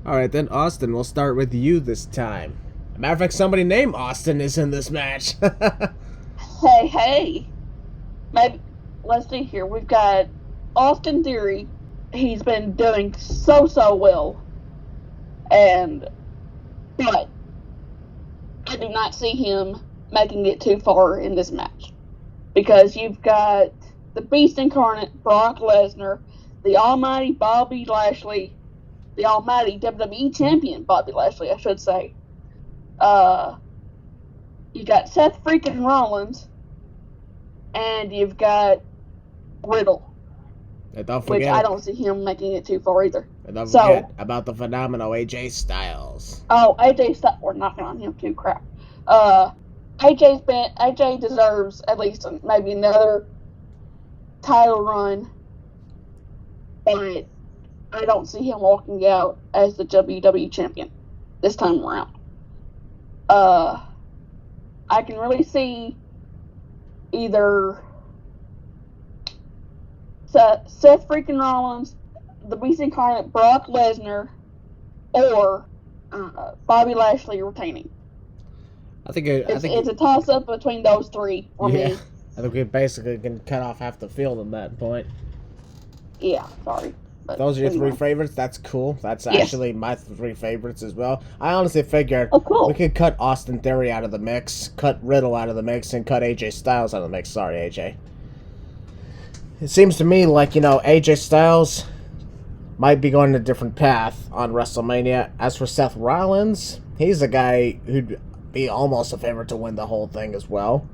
Alright, then, Austin, we'll start with you this time. Matter of fact, somebody named Austin is in this match. Hey. Maybe, let's see here. We've got Austin Theory. He's been doing so well. But I do not see him making it too far in this match. Because you've got the Beast Incarnate, Brock Lesnar, the almighty Bobby Lashley, the almighty WWE Champion Bobby Lashley, I should say. You got Seth freaking Rollins, and you've got Riddle. And don't which forget, I don't see him making it too far either. And don't forget about the phenomenal AJ Styles. Oh, AJ Styles, we're knocking on him too, crap. AJ deserves at least maybe another title run, but I don't see him walking out as the WWE Champion this time around. I can really see either Seth freaking Rollins, the Beast Incarnate Brock Lesnar, or Bobby Lashley retaining. I think it's a toss-up between those three for me. I think we basically can cut off half the field at that point. Yeah, sorry. Those are your three favorites? That's cool. That's actually my three favorites as well. I honestly figured we could cut Austin Theory out of the mix, cut Riddle out of the mix, and cut AJ Styles out of the mix. Sorry, AJ. It seems to me like, AJ Styles might be going a different path on WrestleMania. As for Seth Rollins, he's a guy who'd be almost a favorite to win the whole thing as well.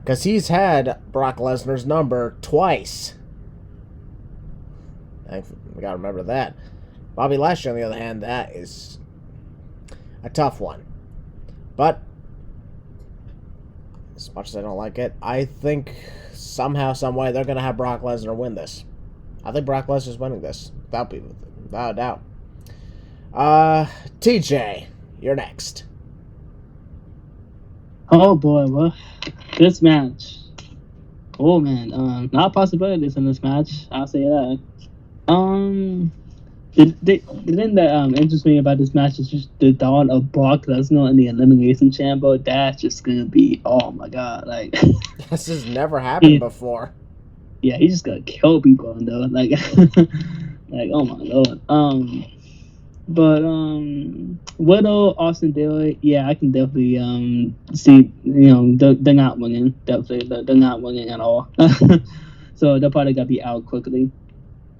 Because he's had Brock Lesnar's number twice. We gotta remember that. Bobby Lashley, on the other hand, that is a tough one. But as much as I don't like it, I think somehow, some way, they're gonna have Brock Lesnar win this. I think Brock Lesnar's winning this, without a doubt. TJ, you're next. Oh boy, well, this match. Oh man, not possibilities in this match. I'll say that. The thing that interests me about this match is just the thought of Brock Lesnar in the Elimination Chamber. That's just gonna be, oh my god, like this has never happened before. Yeah, he's just gonna kill people though, like, like oh my lord. But Widow, Austin Theory, yeah, I can definitely see, they're not winning. Definitely, they're not winning at all. So they're probably gonna be out quickly.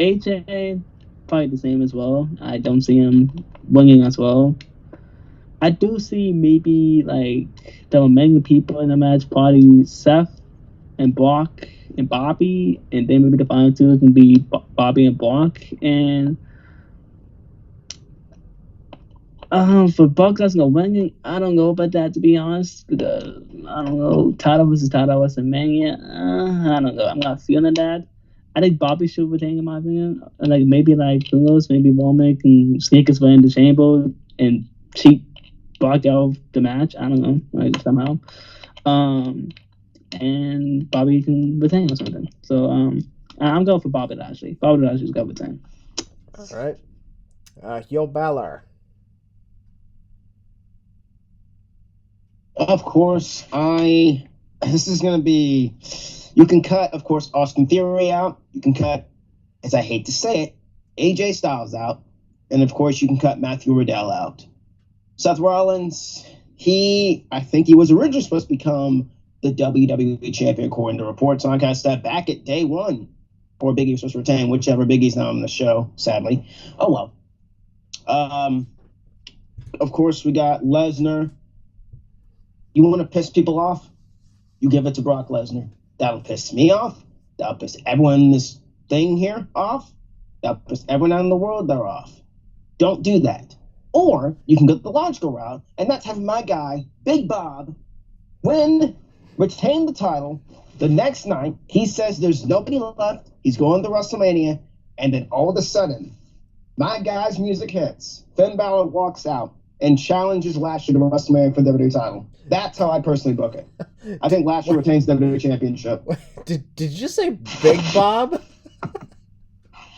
AJ, probably the same as well. I don't see him winning as well. I do see maybe like the remaining people in the match, probably Seth and Brock and Bobby, and then maybe the final two can be Bobby and Brock. And for Brock Lesnar winning, I don't know about that, to be honest. Because I don't know, title versus Mania. I don't know. I'm not feeling that. I think Bobby should retain, in my opinion. Like maybe who knows? Maybe Womack can sneak his way in the chamber and cheat Brock out of the match. I don't know, like somehow. And Bobby can retain or something. So I'm going for Bobby Lashley. Bobby Lashley's got retain. All right. Yo Balor. Of course, this is going to be, you can cut, of course, Austin Theory out. You can cut, as I hate to say it, AJ Styles out. And, of course, you can cut Matthew Riddle out. Seth Rollins, I think he was originally supposed to become the WWE Champion, according to reports. So I kind of stepped back at day one. Or Big E was supposed to retain, whichever. Big E's not on the show, sadly. Oh, well. Of course, we got Lesnar. You want to piss people off? You give it to Brock Lesnar. That'll piss me off. That'll piss everyone in this thing here off. That'll piss everyone out in the world, they're off. Don't do that. Or you can go the logical route, and that's having my guy, Big Bob, retain the title. The next night, he says there's nobody left. He's going to WrestleMania, and then all of a sudden, my guy's music hits. Finn Balor walks out and challenges Lashley to WrestleMania for the WWE title. That's how I personally book it. I think Lashley retains the WWE Championship. Did you say Big Bob?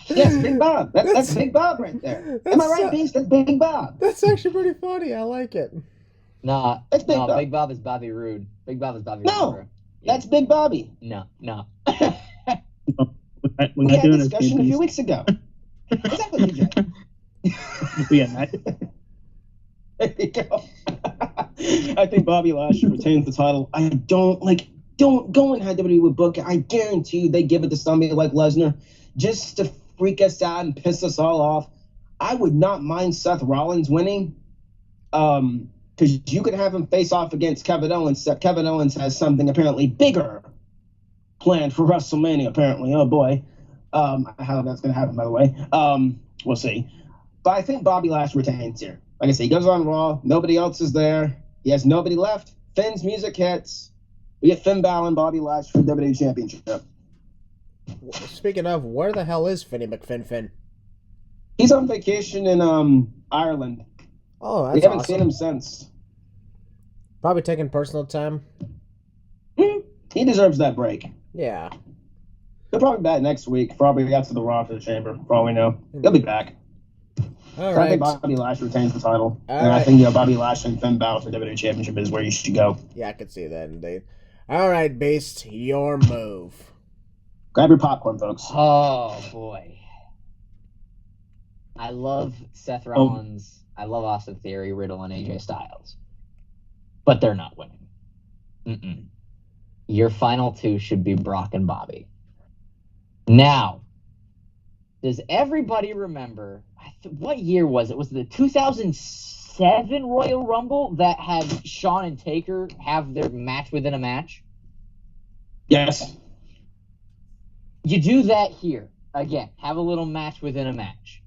Yes, Big Bob. That's Big Bob right there. Am I right, Beast? That's Big Bob. That's actually pretty funny. I like it. Nah, that's Big Bob. Big Bob is Bobby Roode. Big Bob is Bobby Roode. No, that's Big Bobby. No. We had a discussion a few weeks ago. Exactly, DJ. There you go. I think Bobby Lashley retains the title. Don't go in how WWE would book it. I guarantee you they give it to somebody like Lesnar just to freak us out and piss us all off. I would not mind Seth Rollins winning, because you could have him face off against Kevin Owens. Kevin Owens has something apparently bigger planned for WrestleMania, apparently. Oh, boy. How that's going to happen, by the way. We'll see. But I think Bobby Lashley retains here. Like I said, he goes on Raw. Nobody else is there. He has nobody left. Finn's music hits. We get Finn Balor and Bobby Lashley for the WWE Championship. Speaking of, where the hell is Finny McFin? He's on vacation in Ireland. Oh, that's awesome. We haven't seen him since. Probably taking personal time. He deserves that break. Yeah. He'll probably be back next week. Probably after the Raw for the Chamber, for all we know. He'll be back. All right. I think Bobby Lashley retains the title. I think Bobby Lashley and Finn Balor for the WWE Championship is where you should go. Yeah, I could see that indeed. All right, Beast, your move. Grab your popcorn, folks. Oh, boy. I love Seth Rollins. I love Austin Theory, Riddle, and AJ Styles. But they're not winning. Your final two should be Brock and Bobby. Now, does everybody remember, what year was it? Was it the 2007 Royal Rumble that had Shawn and Taker have their match within a match? Yes. You do that here. Again, have a little match within a match.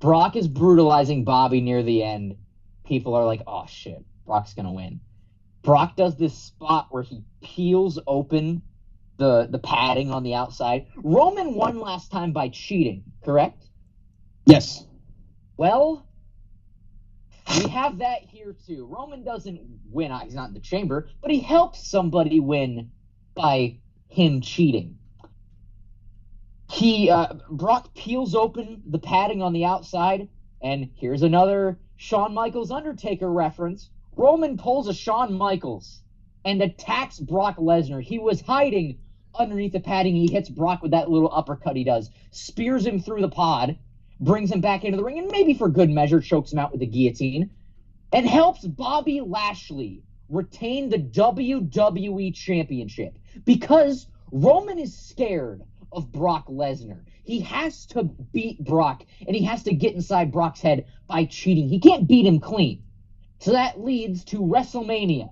Brock is brutalizing Bobby near the end. People are like, oh shit, Brock's gonna win. Brock does this spot where he peels open the padding on the outside. Roman won last time by cheating, correct? Yes. Well, we have that here too. Roman doesn't win. He's not in the chamber, but he helps somebody win by him cheating. Brock peels open the padding on the outside, and here's another Shawn Michaels Undertaker reference. Roman pulls a Shawn Michaels and attacks Brock Lesnar. He was hiding underneath the padding. He hits Brock with that little uppercut he does, spears him through the pod, brings him back into the ring, and maybe for good measure chokes him out with the guillotine, and helps Bobby Lashley retain the WWE Championship because Roman is scared of Brock Lesnar. He has to beat Brock, and he has to get inside Brock's head by cheating. He can't beat him clean. So that leads to WrestleMania.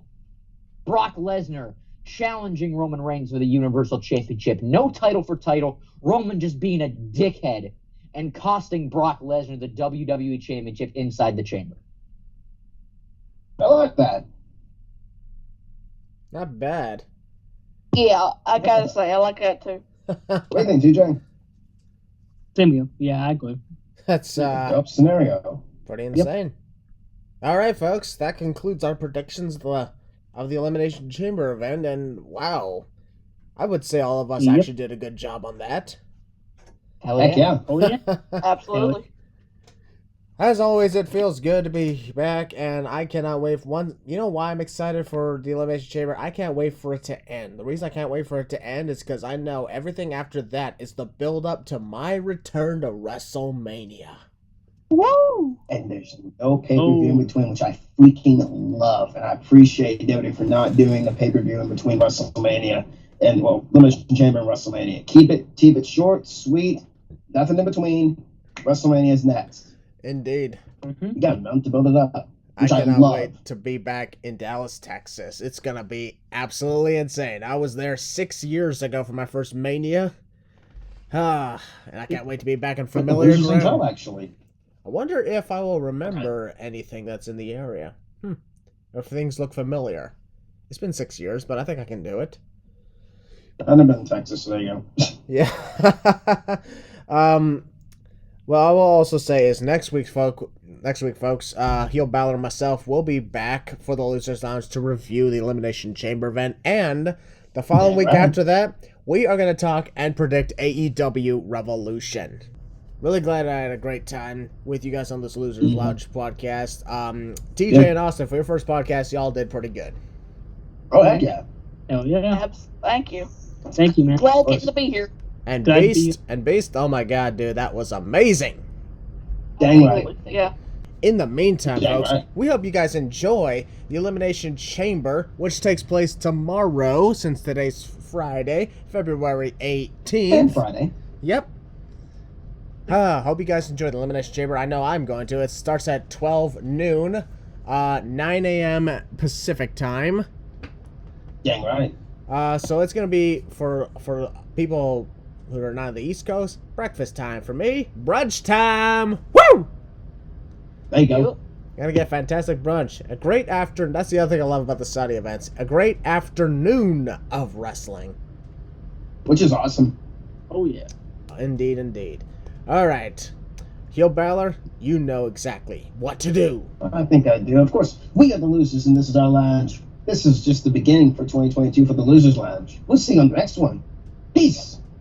Brock Lesnar challenging Roman Reigns for the Universal Championship. No title for title. Roman just being a dickhead and costing Brock Lesnar the WWE Championship inside the chamber. I like that. Not bad. Yeah, I gotta say, I like that too. What do you think, TJ? Same here. Yeah, I agree. That's dope scenario. Pretty insane. Yep. All right, folks, that concludes our predictions of the Elimination Chamber event, and wow, I would say all of us actually did a good job on that. Hell Heck yeah. Oh yeah. Absolutely. As always, it feels good to be back, and I cannot wait. You know why I'm excited for the Elimination Chamber? I can't wait for it to end. The reason I can't wait for it to end is because I know everything after that is the build-up to my return to WrestleMania. Woo! And there's no pay-per-view in between, which I freaking love, and I appreciate WWE for not doing a pay-per-view in between WrestleMania and, Elimination Chamber and WrestleMania. Keep it short, sweet, nothing in between. WrestleMania is next. Indeed. You got a month to build it up. which I cannot love. wait to be back in Dallas, Texas. It's going to be absolutely insane. I was there 6 years ago for my first Mania. And I can't wait to be back in familiar ground. Actually. I wonder if I will remember anything that's in the area. Or if things look familiar. It's been 6 years, but I think I can do it. I've been in Texas, so there you go. Yeah. Well, I will also say is next week, folks, Heel Balor and myself will be back for the Losers Lounge to review the Elimination Chamber event, and the following week after that, we are going to talk and predict AEW Revolution. Really glad I had a great time with you guys on this Losers Lounge podcast. TJ and Austin, for your first podcast, y'all did pretty good. Oh, heck yeah. Hell yeah. Thank you. Thank you, man. Glad getting to be here. And Beast, oh my god, dude, that was amazing. Dang right. Yeah. In the meantime, folks, we hope you guys enjoy the Elimination Chamber, which takes place tomorrow, since today's Friday, February 18th. And Friday. Yep. Hope you guys enjoy the Elimination Chamber. I know I'm going to. It starts at 12 noon, 9 a.m. Pacific time. Dang right. So it's going to be for people who are not on the East Coast, breakfast time. For me, brunch time. Woo! There you go. Gonna get fantastic brunch. A great afternoon. That's the other thing I love about the Saudi events. A great afternoon of wrestling. Which is awesome. Oh, yeah. Indeed, indeed. All right. Heel Balor, you know exactly what to do. I think I do. Of course, we are the Losers, and this is our lounge. This is just the beginning for 2022 for the Losers Lounge. We'll see you on the next one. Peace.